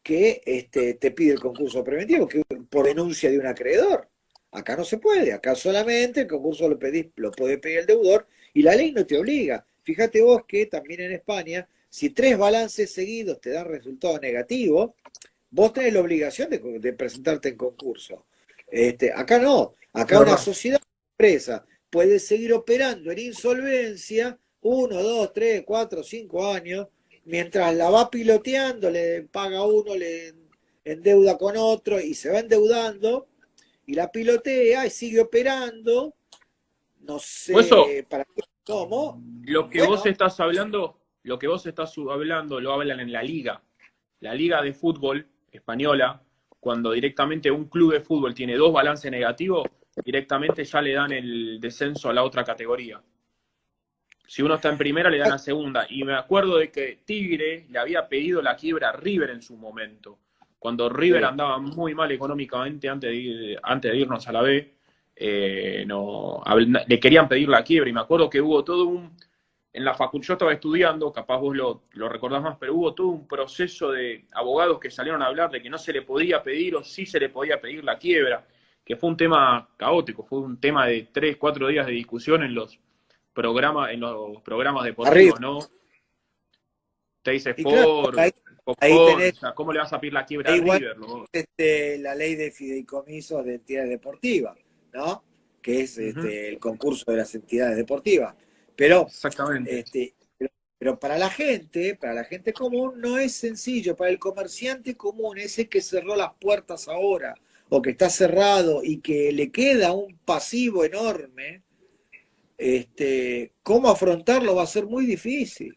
que te pide el concurso preventivo, que por denuncia de un acreedor. Acá no se puede, acá solamente el concurso lo puede pedir el deudor y la ley no te obliga. Fíjate vos que también en España, si 3 balances seguidos te dan resultado negativo, vos tenés la obligación de presentarte en concurso. Acá no, acá una sociedad, empresa, puede seguir operando en insolvencia 1, 2, 3, 4, 5 años, mientras la va piloteando, le paga uno, le endeuda con otro y se va endeudando y la pilotea y sigue operando, no Eso, sé para qué, cómo. lo que Bueno, vos estás hablando, lo hablan en la Liga de Fútbol española, cuando directamente un club de fútbol tiene 2 balances negativos, directamente ya le dan el descenso a la otra categoría. Si uno está en primera, le dan a segunda. Y me acuerdo de que Tigre le había pedido la quiebra a River en su momento. Cuando River andaba muy mal económicamente antes de irnos a la B, le querían pedir la quiebra. Y me acuerdo que hubo todo en la facultad yo estaba estudiando, capaz vos lo recordás más, pero hubo todo un proceso de abogados que salieron a hablar de que no se le podía pedir o sí se le podía pedir la quiebra, que fue un tema caótico, fue un tema de 3, 4 días de discusión en los programas deportivos, arriba. ¿no? Te dice Y claro, ahí tenés, o sea, ¿cómo le vas a pedir la quiebra a igual River? ¿No? la ley de fideicomisos de entidades deportivas, ¿no? Que es el concurso de las entidades deportivas. Pero, Exactamente. pero para la gente común no es sencillo, para el comerciante común, ese que cerró las puertas ahora o que está cerrado y que le queda un pasivo enorme, cómo afrontarlo va a ser muy difícil.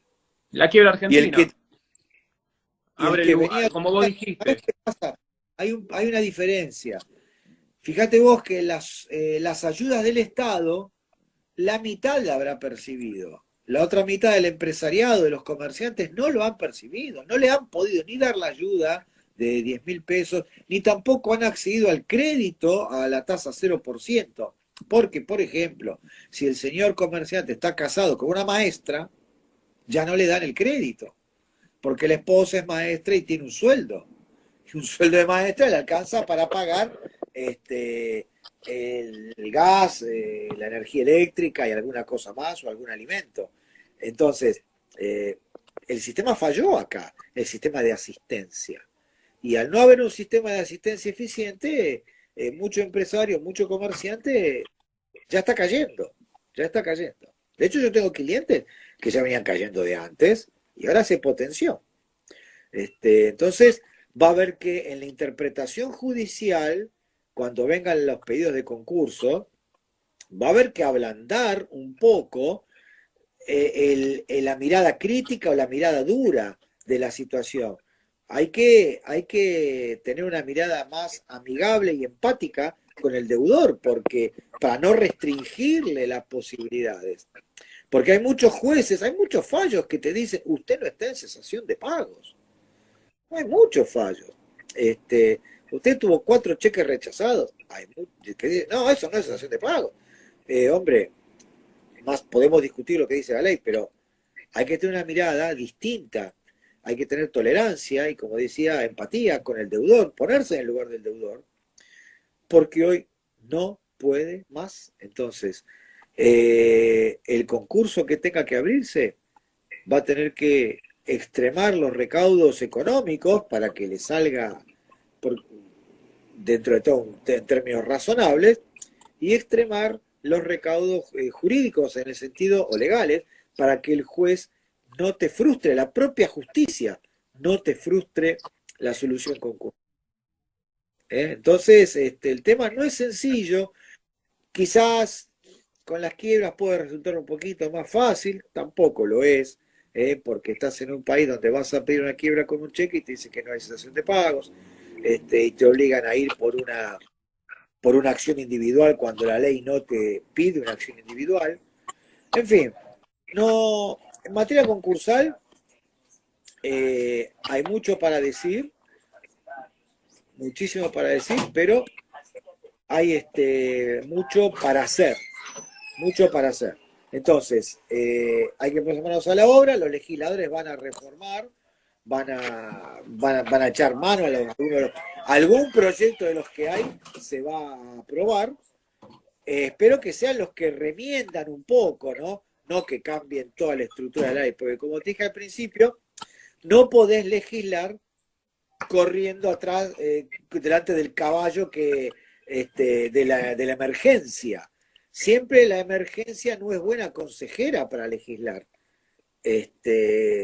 La quiebra Y el argentina que, y el abre que lugar, venía, como vos ¿sabés dijiste. qué pasa? Hay una diferencia. Fíjate vos que las ayudas del Estado, la mitad la habrá percibido. La otra mitad del empresariado, de los comerciantes, no lo han percibido. No le han podido ni dar la ayuda de 10.000 pesos, ni tampoco han accedido al crédito a la tasa 0%. Porque, por ejemplo, si el señor comerciante está casado con una maestra, ya no le dan el crédito, porque la esposa es maestra y tiene un sueldo. Y un sueldo de maestra le alcanza para pagar el gas, la energía eléctrica y alguna cosa más o algún alimento. Entonces, el sistema falló acá, el sistema de asistencia. Y al no haber un sistema de asistencia eficiente, mucho empresario, mucho comerciante ya está cayendo, ya está cayendo. De hecho, yo tengo clientes que ya venían cayendo de antes y ahora se potenció. Entonces, va a haber que en la interpretación judicial, cuando vengan los pedidos de concurso, va a haber que ablandar un poco la mirada crítica o la mirada dura de la situación. Hay que tener una mirada más amigable y empática con el deudor, porque para no restringirle las posibilidades. Porque hay muchos jueces, hay muchos fallos que te dicen, usted no está en cesación de pagos. No hay muchos fallos. Usted tuvo 4 cheques rechazados. Hay que dicen, no, eso no es cesación de pago. Hombre, más podemos discutir lo que dice la ley, pero hay que tener una mirada distinta. Hay que tener tolerancia y, como decía, empatía con el deudor, ponerse en el lugar del deudor, porque hoy no puede más. Entonces, el concurso que tenga que abrirse va a tener que extremar los recaudos económicos para que le salga por, dentro de todo en términos razonables y extremar los recaudos jurídicos en el sentido o legales para que el juez no te frustre, la propia justicia no te frustre la solución concursal. Entonces, el tema no es sencillo, quizás con las quiebras puede resultar un poquito más fácil, tampoco lo es, porque estás en un país donde vas a pedir una quiebra con un cheque y te dicen que no hay cesación de pagos, y te obligan a ir por una acción individual cuando la ley no te pide una acción individual. En fin, no, en materia concursal hay mucho para decir, muchísimo para decir, pero hay mucho para hacer. Mucho para hacer. Entonces, hay que poner manos a la obra, los legisladores van a reformar, van a echar mano algún proyecto de los que hay se va a aprobar. Espero que sean los que remiendan un poco, ¿no? No que cambien toda la estructura de la ley, porque como te dije al principio, no podés legislar corriendo atrás, delante del caballo de la emergencia. Siempre la emergencia no es buena consejera para legislar.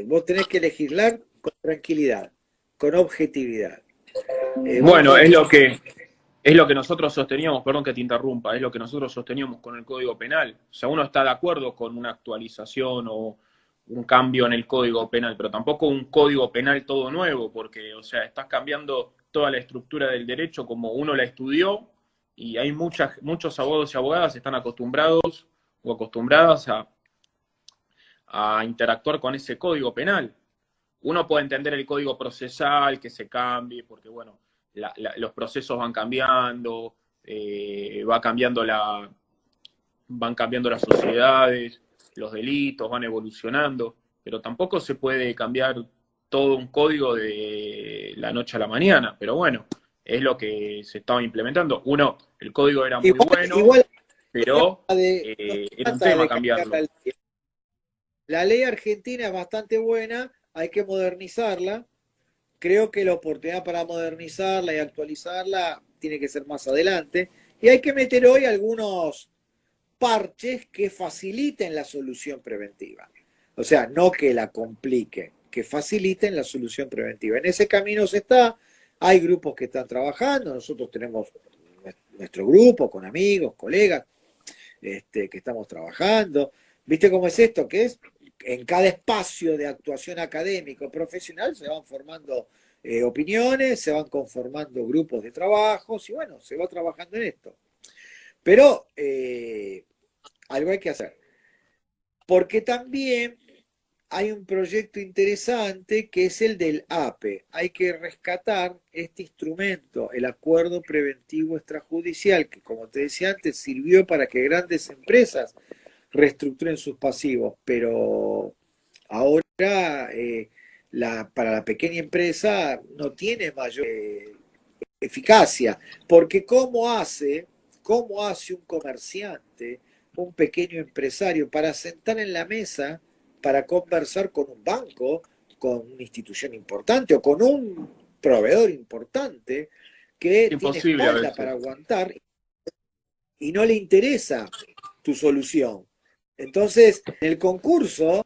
Vos tenés que legislar con tranquilidad, con objetividad. Bueno, es lo que nosotros sosteníamos, perdón que te interrumpa, es lo que nosotros sosteníamos con el Código Penal. O sea, uno está de acuerdo con una actualización o un cambio en el Código Penal, pero tampoco un Código Penal todo nuevo, porque, o sea, estás cambiando toda la estructura del derecho como uno la estudió y hay muchos abogados y abogadas que están acostumbrados o acostumbradas a interactuar con ese Código Penal. Uno puede entender el código procesal, que se cambie, porque bueno, los procesos van cambiando, van cambiando las sociedades, los delitos van evolucionando, pero tampoco se puede cambiar todo un código de la noche a la mañana, pero bueno, es lo que se estaba implementando. El código era muy bueno, igual pero no era un trata tema de cambiar cambiarlo. la ley. La ley argentina es bastante buena, hay que modernizarla. Creo que la oportunidad para modernizarla y actualizarla tiene que ser más adelante. Y hay que meter hoy algunos parches que faciliten la solución preventiva. O sea, no que la compliquen, que faciliten la solución preventiva. En ese camino se está. Hay grupos que están trabajando, nosotros tenemos nuestro grupo con amigos, colegas, que estamos trabajando. ¿Viste cómo es esto? Que es en cada espacio de actuación académico profesional se van formando opiniones, se van conformando grupos de trabajos y bueno, se va trabajando en esto. Pero algo hay que hacer. Porque también hay un proyecto interesante que es el del APE. Hay que rescatar este instrumento, el acuerdo preventivo extrajudicial, que como te decía antes, sirvió para que grandes empresas reestructuren sus pasivos, pero ahora para la pequeña empresa no tiene mayor eficacia, porque cómo hace un comerciante, un pequeño empresario, para sentar en la mesa, para conversar con un banco, con una institución importante o con un proveedor importante que tiene Imposible a espalda veces. para aguantar y no le interesa tu solución? Entonces, en el concurso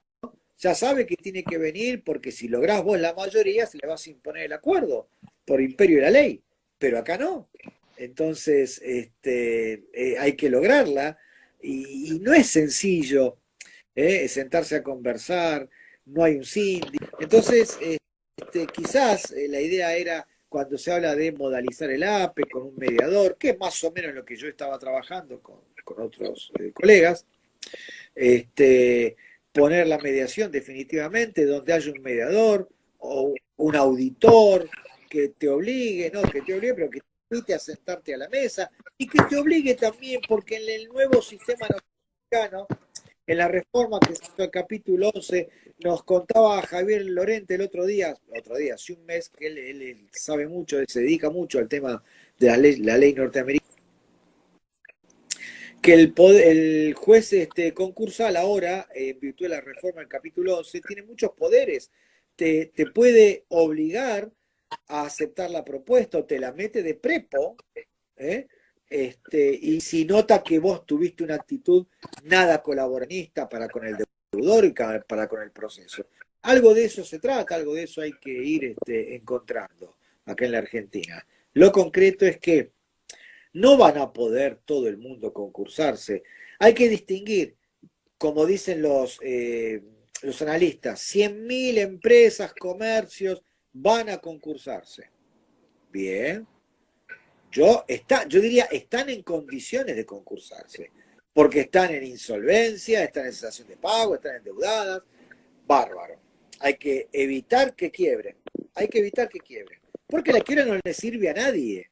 ya sabe que tiene que venir porque si lográs vos la mayoría se le vas a imponer el acuerdo por imperio de la ley, pero acá no. Entonces, hay que lograrla y no es sencillo sentarse a conversar, no hay un síndico. Entonces, quizás la idea era cuando se habla de modalizar el APE con un mediador, que es más o menos lo que yo estaba trabajando con otros colegas, este, poner la mediación definitivamente donde haya un mediador o un auditor que te obligue, no que te obligue, pero que te invite a sentarte a la mesa y que te obligue también, porque en el nuevo sistema norteamericano, en la reforma que se hizo el capítulo 11, nos contaba Javier Lorente el otro día, hace un mes, que él sabe mucho, él se dedica mucho al tema de la ley norteamericana, que el juez concursal ahora, en virtud de la reforma del capítulo 11, tiene muchos poderes. Te puede obligar a aceptar la propuesta o te la mete de prepo, ¿eh? Y si nota que vos tuviste una actitud nada colaboracionista para con el deudor y para con el proceso. Algo de eso se trata, algo de eso hay que ir encontrando acá en la Argentina. Lo concreto es que no van a poder todo el mundo concursarse. Hay que distinguir, como dicen los analistas, 100.000 empresas, comercios van a concursarse. Bien. Yo diría, están en condiciones de concursarse, porque están en insolvencia, están en cesación de pago, están endeudadas. Bárbaro. Hay que evitar que quiebren. Hay que evitar que quiebren. Porque la quiebra no le sirve a nadie.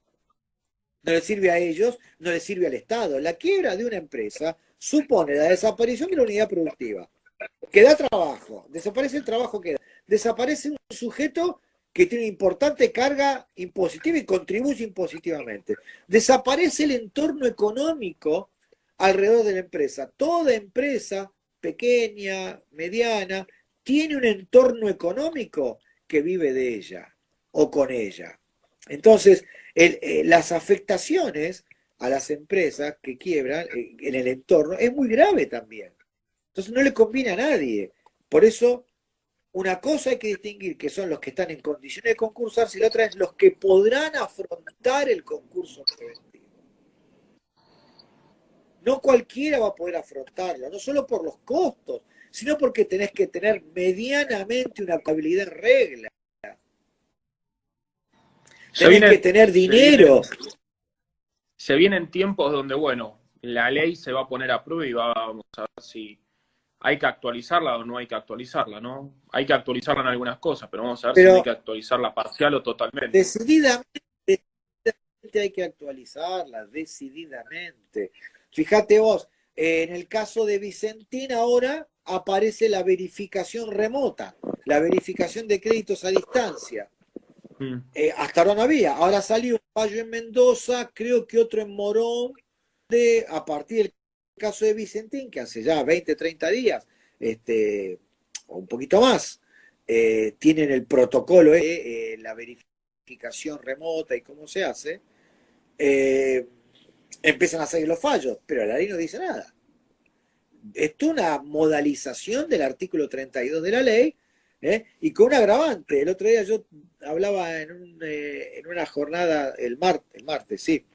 No le sirve a ellos, no le sirve al Estado. La quiebra de una empresa supone la desaparición de la unidad productiva, que da trabajo, desaparece el trabajo que da, desaparece un sujeto que tiene una importante carga impositiva y contribuye impositivamente. Desaparece el entorno económico alrededor de la empresa. Toda empresa, pequeña, mediana, tiene un entorno económico que vive de ella o con ella. Entonces, las afectaciones a las empresas que quiebran en el entorno es muy grave también. Entonces no le conviene a nadie. Por eso, una cosa hay que distinguir, que son los que están en condiciones de concursar, y la otra es los que podrán afrontar el concurso preventivo. No cualquiera va a poder afrontarlo, no solo por los costos, sino porque tenés que tener medianamente una habilidad en regla. Tenés que tener dinero. Se vienen tiempos donde, bueno, la ley se va a poner a prueba y vamos a ver si hay que actualizarla o no hay que actualizarla, ¿no? Hay que actualizarla en algunas cosas, pero vamos a ver si no hay Pero que actualizarla parcial o totalmente. decididamente hay que actualizarla, decididamente. Fíjate vos, en el caso de Vicentín ahora aparece la verificación remota, la verificación de créditos a distancia. Hasta ahora no había, ahora salió un fallo en Mendoza, creo que otro en Morón, a partir del caso de Vicentín, que hace ya 20, 30 días, o un poquito más, tienen el protocolo, la verificación remota y cómo se hace, empiezan a salir los fallos, pero la ley no dice nada. Esto es una modalización del artículo 32 de la ley, Y con un agravante. El otro día yo hablaba en una jornada, el martes, sí.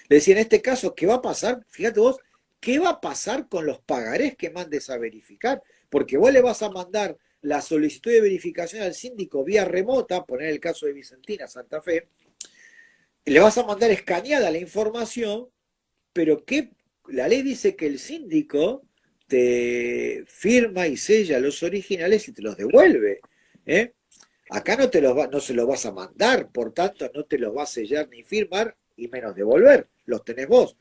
Le decía, en este caso, ¿qué va a pasar? Fíjate vos, ¿qué va a pasar con los pagarés que mandes a verificar? Porque vos le vas a mandar la solicitud de verificación al síndico vía remota, poner el caso de Vicentina, Santa Fe, le vas a mandar escaneada la información, pero la ley dice que el síndico te firma y sella los originales y te los devuelve. ¿eh? Acá no se los vas a mandar, por tanto no te los va a sellar ni firmar y menos devolver, los tenés vos.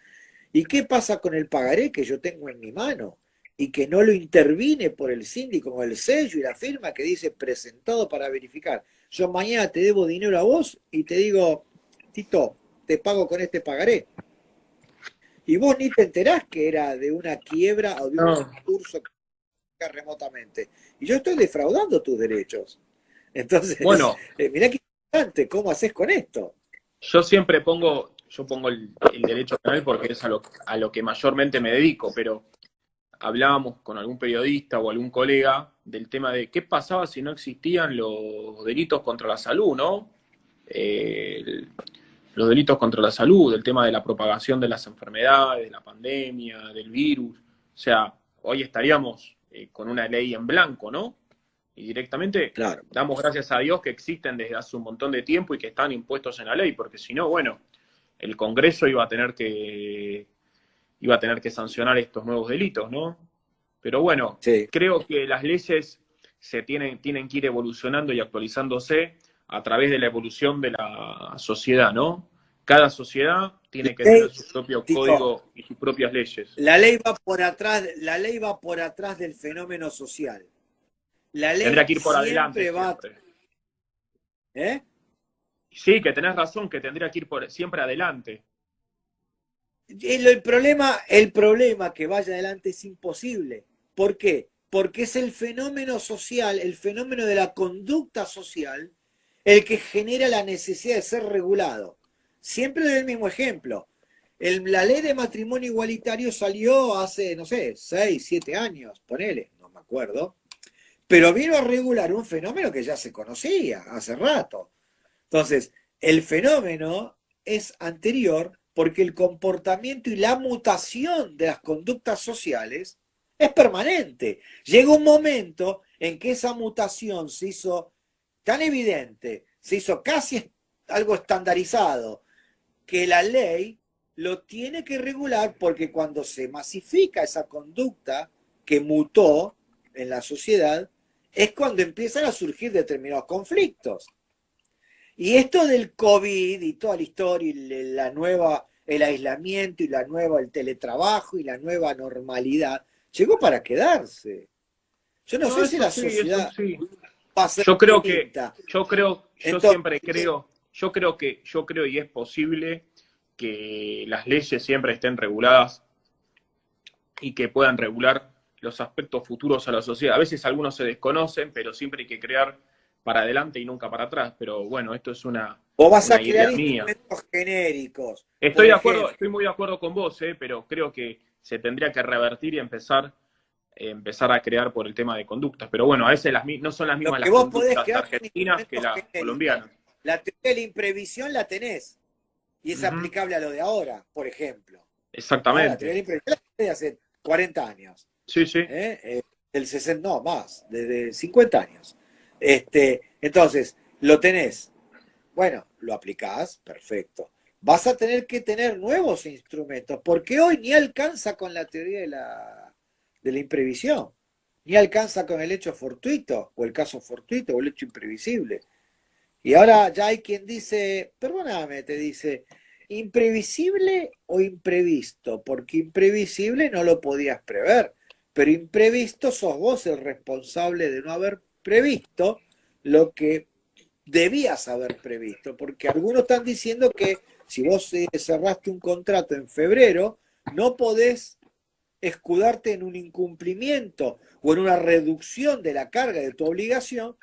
¿Y qué pasa con el pagaré que yo tengo en mi mano? Y que no lo intervine por el síndico con el sello y la firma que dice presentado para verificar. Yo mañana te debo dinero a vos y te digo, Tito, te pago con este pagaré. Y vos ni te enterás que era de una quiebra o de un No. concurso que remotamente. Y yo estoy defraudando tus derechos. Entonces, Bueno, mirá qué importante, ¿cómo haces con esto? yo pongo el derecho penal porque es a lo que mayormente me dedico, pero hablábamos con algún periodista o algún colega del tema de qué pasaba si no existían los delitos contra la salud, ¿no? Eh, los delitos contra la salud, el tema de la propagación de las enfermedades, de la pandemia, del virus. O sea, hoy estaríamos con una ley en blanco, ¿no? Y directamente Claro. damos gracias a Dios que existen desde hace un montón de tiempo y que están impuestos en la ley, porque si no, bueno, el Congreso iba a tener que sancionar estos nuevos delitos, ¿no? Pero bueno, Sí. creo que las leyes tienen que ir evolucionando y actualizándose a través de la evolución de la sociedad, ¿no? Cada sociedad La tiene que tener ley, su propio Tito, código y sus propias leyes. la ley va por atrás del fenómeno social. La Tendrá ley que ir por adelante siempre va, siempre. ¿eh? Sí, que tenés razón, que tendría que ir siempre adelante. El problema que vaya adelante es imposible. ¿Por qué? Porque es el fenómeno social, el fenómeno de la conducta social, el que genera la necesidad de ser regulado. Siempre doy el mismo ejemplo. La ley de matrimonio igualitario salió hace, no sé, 6, 7 años, ponele, no me acuerdo, pero vino a regular un fenómeno que ya se conocía hace rato. Entonces, el fenómeno es anterior porque el comportamiento y la mutación de las conductas sociales es permanente. Llega un momento en que esa mutación se hizo tan evidente, se hizo casi algo estandarizado, que la ley lo tiene que regular porque cuando se masifica esa conducta que mutó en la sociedad, es cuando empiezan a surgir determinados conflictos. Y esto del COVID y toda la historia y el aislamiento y el teletrabajo y la nueva normalidad, llegó para quedarse. Yo no No, sé si eso la sí, eso sociedad sí. va a ser Yo creo que, distinta. yo Entonces, siempre creo, yo creo y es posible que las leyes siempre estén reguladas y que puedan regular los aspectos futuros a la sociedad. A veces algunos se desconocen, pero siempre hay que crear para adelante y nunca para atrás. Pero bueno, esto es vos vas a una crear idea mía. instrumentos genéricos. Estoy Por de acuerdo, ejemplo, estoy muy de acuerdo con vos, pero creo que se tendría que revertir y empezar a crear por el tema de conductas. Pero bueno, a veces no son las lo mismas que las vos podés conductas crear son argentinas que instrumentos las genéricos. colombianas. La teoría de la imprevisión la tenés y es Ujú. aplicable a lo de ahora, por ejemplo. ¿No? La teoría Exactamente. de la imprevisión la tenés de hace 40 años. Sí, sí. Del 60, no, más, desde 50 años. Entonces, lo tenés. Bueno, lo aplicás, perfecto. Vas a tener que tener nuevos instrumentos, porque hoy ni alcanza con la teoría de la imprevisión, ni alcanza con el hecho fortuito, o el caso fortuito, o el hecho imprevisible. Y ahora ya hay quien dice, perdóname, te dice, imprevisible o imprevisto, porque imprevisible no lo podías prever, pero imprevisto sos vos el responsable de no haber previsto lo que debías haber previsto, porque algunos están diciendo que si vos cerraste un contrato en febrero, no podés escudarte en un incumplimiento o en una reducción de la carga de tu obligación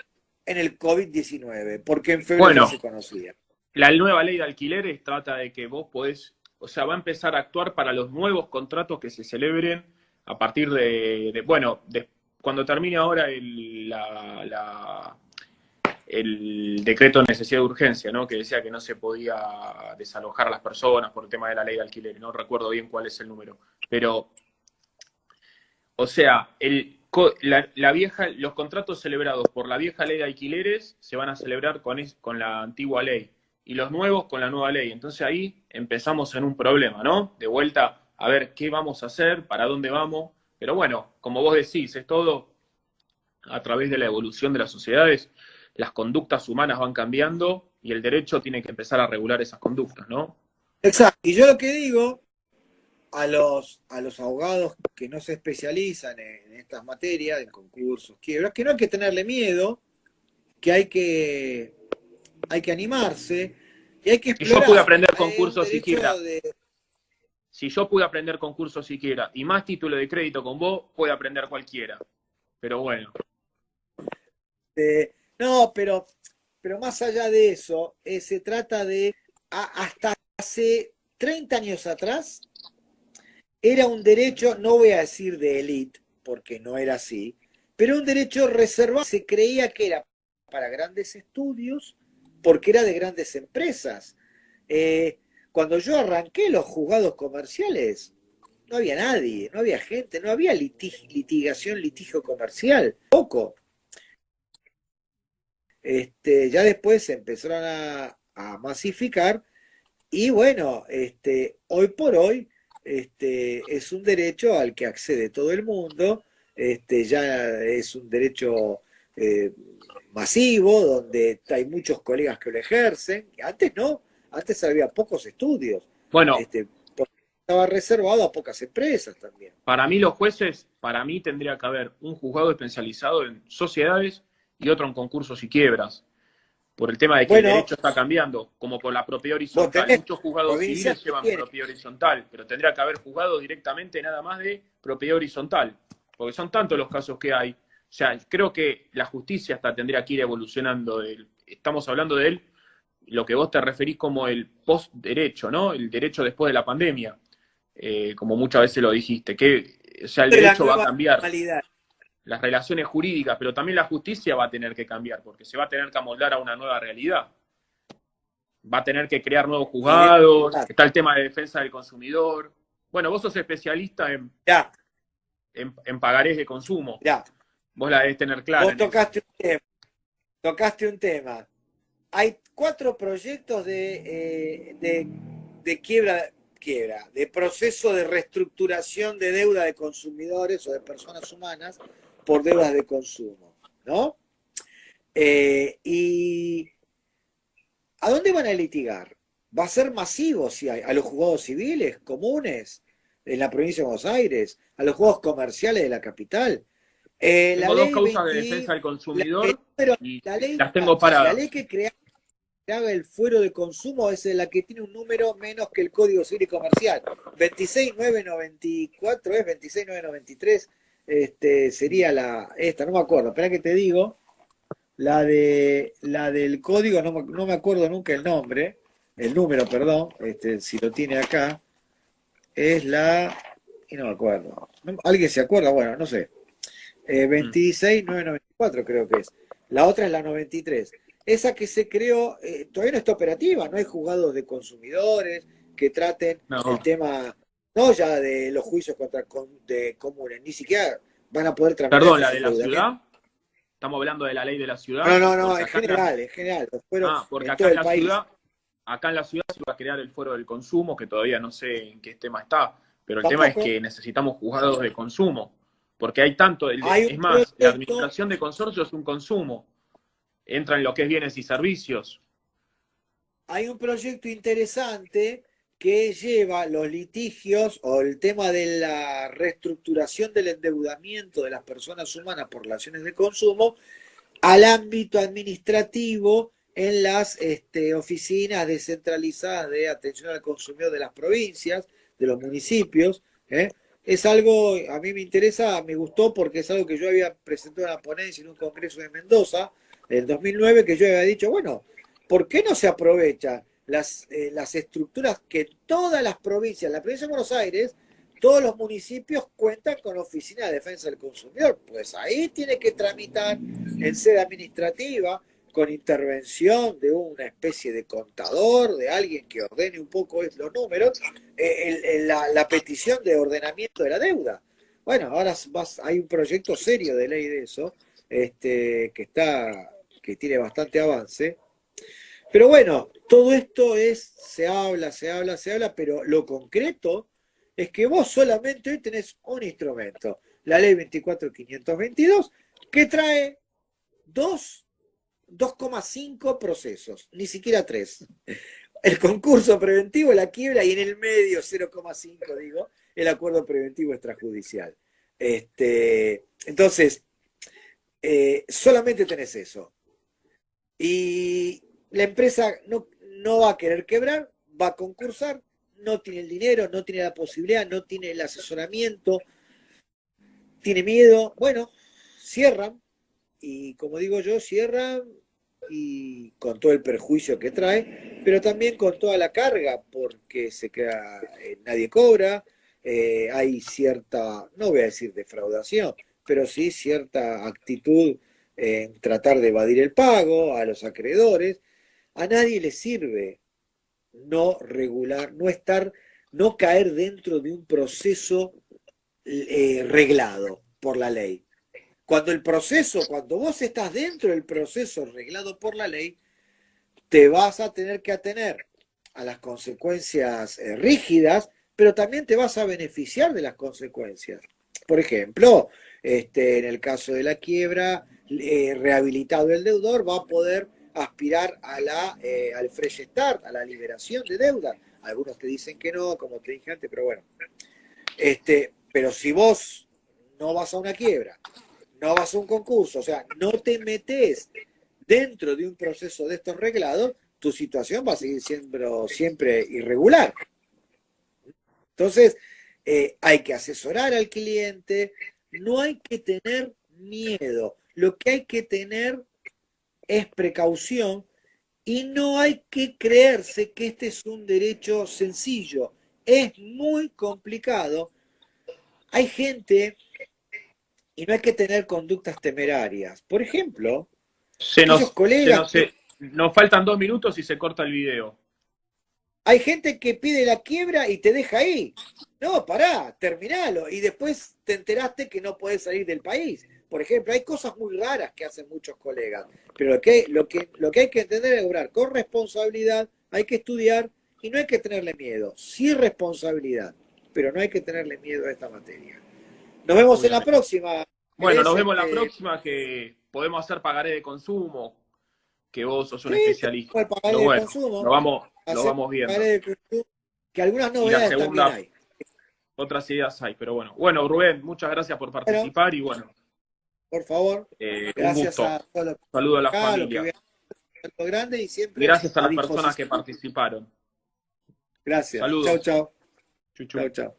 en el COVID-19, porque en febrero ya Bueno, se conocía. la nueva ley de alquileres trata de que vos podés, o sea, va a empezar a actuar para los nuevos contratos que se celebren a partir bueno, cuando termine ahora el decreto de necesidad de urgencia, ¿no? Que decía que no se podía desalojar a las personas por el tema de la ley de alquiler. No recuerdo bien cuál es el número. Pero, o sea, los contratos celebrados por la vieja ley de alquileres se van a celebrar con la antigua ley. Y los nuevos con la nueva ley. Entonces ahí empezamos en un problema, ¿no? De vuelta a ver qué vamos a hacer, para dónde vamos. Pero bueno, como vos decís, es todo a través de la evolución de las sociedades. Las conductas humanas van cambiando y el derecho tiene que empezar a regular esas conductas, ¿no? Exacto. Y yo lo que digo a los abogados que no se especializan en estas materias, en concursos, quiebras, que no hay que tenerle miedo, que hay que animarse y hay que Si yo explorar. pude aprender concursos siquiera, De... si yo pude aprender concursos siquiera y más título de crédito con vos, puede aprender cualquiera. Pero bueno. No, pero más allá de eso, se trata de, hasta hace 30 años atrás, era un derecho, no voy a decir de élite, porque no era así, pero un derecho reservado. Se creía que era para grandes estudios, porque era de grandes empresas. Cuando yo arranqué los juzgados comerciales, no había nadie, no había gente, no había litigio comercial, poco. Ya después se empezaron a masificar y bueno, hoy por hoy es un derecho al que accede todo el mundo, ya es un derecho masivo, donde hay muchos colegas que lo ejercen. Antes no, antes había pocos estudios, Bueno, porque estaba reservado a pocas empresas también. para mí los jueces, para mí tendría que haber un juzgado especializado en sociedades y otro en concursos y quiebras. Por el tema de que el derecho está cambiando, como por la propiedad horizontal. Muchos juzgados civiles llevan propiedad horizontal, pero tendría que haber juzgado directamente nada más de propiedad horizontal, porque son tantos los casos que hay. O sea, creo que la justicia hasta tendría que ir evolucionando. Estamos hablando de él, lo que vos te referís como el post-derecho, ¿no? El derecho después de la pandemia, como muchas veces lo dijiste, que, o sea, el derecho va a cambiar. Normalidad. Las relaciones jurídicas, pero también la justicia va a tener que cambiar, porque se va a tener que amoldar a una nueva realidad. Va a tener que crear nuevos juzgados, está el tema de defensa del consumidor. Bueno, vos sos especialista en pagarés de consumo. Ya. Vos la debés tener clara. Vos tocaste un tema. Hay 4 proyectos de quiebra, de proceso de reestructuración de deuda de consumidores o de personas humanas por deudas de consumo, ¿no? ¿Y a dónde van a litigar? ¿Va a ser masivo si hay a los juzgados civiles comunes en la provincia de Buenos Aires, a los juzgados comerciales de la capital? Tengo dos causas de defensa del consumidor y las tengo paradas. La ley que haga el fuero de consumo es la que tiene un número menos que el Código Civil y Comercial. 26994 es 26993, sería esta, no me acuerdo, espera que te digo, la del código, no me acuerdo nunca el número, perdón, si lo tiene acá, es y no me acuerdo. ¿Alguien se acuerda? Bueno, no sé. 26994 creo que es. La otra es la 93. Esa que se creó, todavía no está operativa, no hay juzgados de consumidores que traten el tema, no ya de los juicios de comunes, ni siquiera van a poder tramitar. Perdón, ¿la de la ciudad? ¿Estamos hablando de la ley de la ciudad? No, en general. Porque acá en la ciudad se va a crear el fuero del consumo, que todavía no sé en qué tema está, pero el tema es que necesitamos juzgados de consumo, porque hay tanto, es más, la administración de consorcios es un consumo. Entra en lo que es bienes y servicios. Hay un proyecto interesante que lleva los litigios o el tema de la reestructuración del endeudamiento de las personas humanas por relaciones de consumo al ámbito administrativo en las oficinas descentralizadas de atención al consumidor de las provincias, de los municipios. Es algo, a mí me interesa, me gustó porque es algo que yo había presentado en la ponencia en un congreso de Mendoza, en 2009, que yo había dicho, bueno, ¿por qué no se aprovechan las estructuras que todas las provincias, la provincia de Buenos Aires todos los municipios cuentan con oficina de defensa del consumidor. Pues ahí tiene que tramitar en sede administrativa, con intervención de una especie de contador, de alguien que ordene un poco los números, la petición de ordenamiento de la deuda. Bueno, ahora hay un proyecto serio de ley de eso, que tiene bastante avance. Pero bueno, todo esto se habla, pero lo concreto es que vos solamente hoy tenés un instrumento, la ley 24.522, que trae 2,5 procesos, ni siquiera 3. El concurso preventivo, la quiebra, y en el medio 0,5, digo, el acuerdo preventivo extrajudicial. Entonces, solamente tenés eso. Y la empresa no va a querer quebrar, va a concursar, no tiene el dinero, no tiene la posibilidad, no tiene el asesoramiento, tiene miedo. Bueno, cierran, y como digo yo, cierran y con todo el perjuicio que trae, pero también con toda la carga, porque nadie cobra, hay cierta, no voy a decir defraudación, pero sí cierta actitud en tratar de evadir el pago a los acreedores. A nadie le sirve no regular, no caer dentro de un proceso reglado por la ley. Cuando vos estás dentro del proceso reglado por la ley, te vas a tener que atener a las consecuencias rígidas, pero también te vas a beneficiar de las consecuencias. Por ejemplo, en el caso de la quiebra, rehabilitado el deudor va a poder aspirar al fresh start, a la liberación de deuda. Algunos te dicen que no, como te dije antes, pero bueno. Pero si vos no vas a una quiebra, no vas a un concurso, o sea, no te metes dentro de un proceso de estos reglados, tu situación va a seguir siendo siempre irregular. Entonces, hay que asesorar al cliente, no hay que tener miedo, lo que hay que tener es precaución y no hay que creerse que este es un derecho sencillo, es muy complicado. Hay gente, y no hay que tener conductas temerarias. Por ejemplo, aquellos colegas... Nos faltan 2 minutos y se corta el video. Hay gente que pide la quiebra y te deja ahí. No, pará, terminalo. Y después te enteraste que no podés salir del país. Por ejemplo, hay cosas muy raras que hacen muchos colegas. Pero lo que hay que entender es obrar con responsabilidad, hay que estudiar y no hay que tenerle miedo. Sí responsabilidad, pero no hay que tenerle miedo a esta materia. Nos vemos en la próxima. Bueno, nos vemos en la próxima, que podemos hacer pagaré de consumo, que vos sos un especialista. Pagaré de consumo. Lo vamos viendo. Que algunas novedades también hay. Otras ideas hay, pero bueno. Bueno, Rubén, muchas gracias por participar y bueno. Por favor. Gracias un gusto. a todos los Saludo a la familia. Grande y siempre gracias a las personas que participaron. Gracias. Saludos. Chau, chau. Chau, chau. Chau, chau.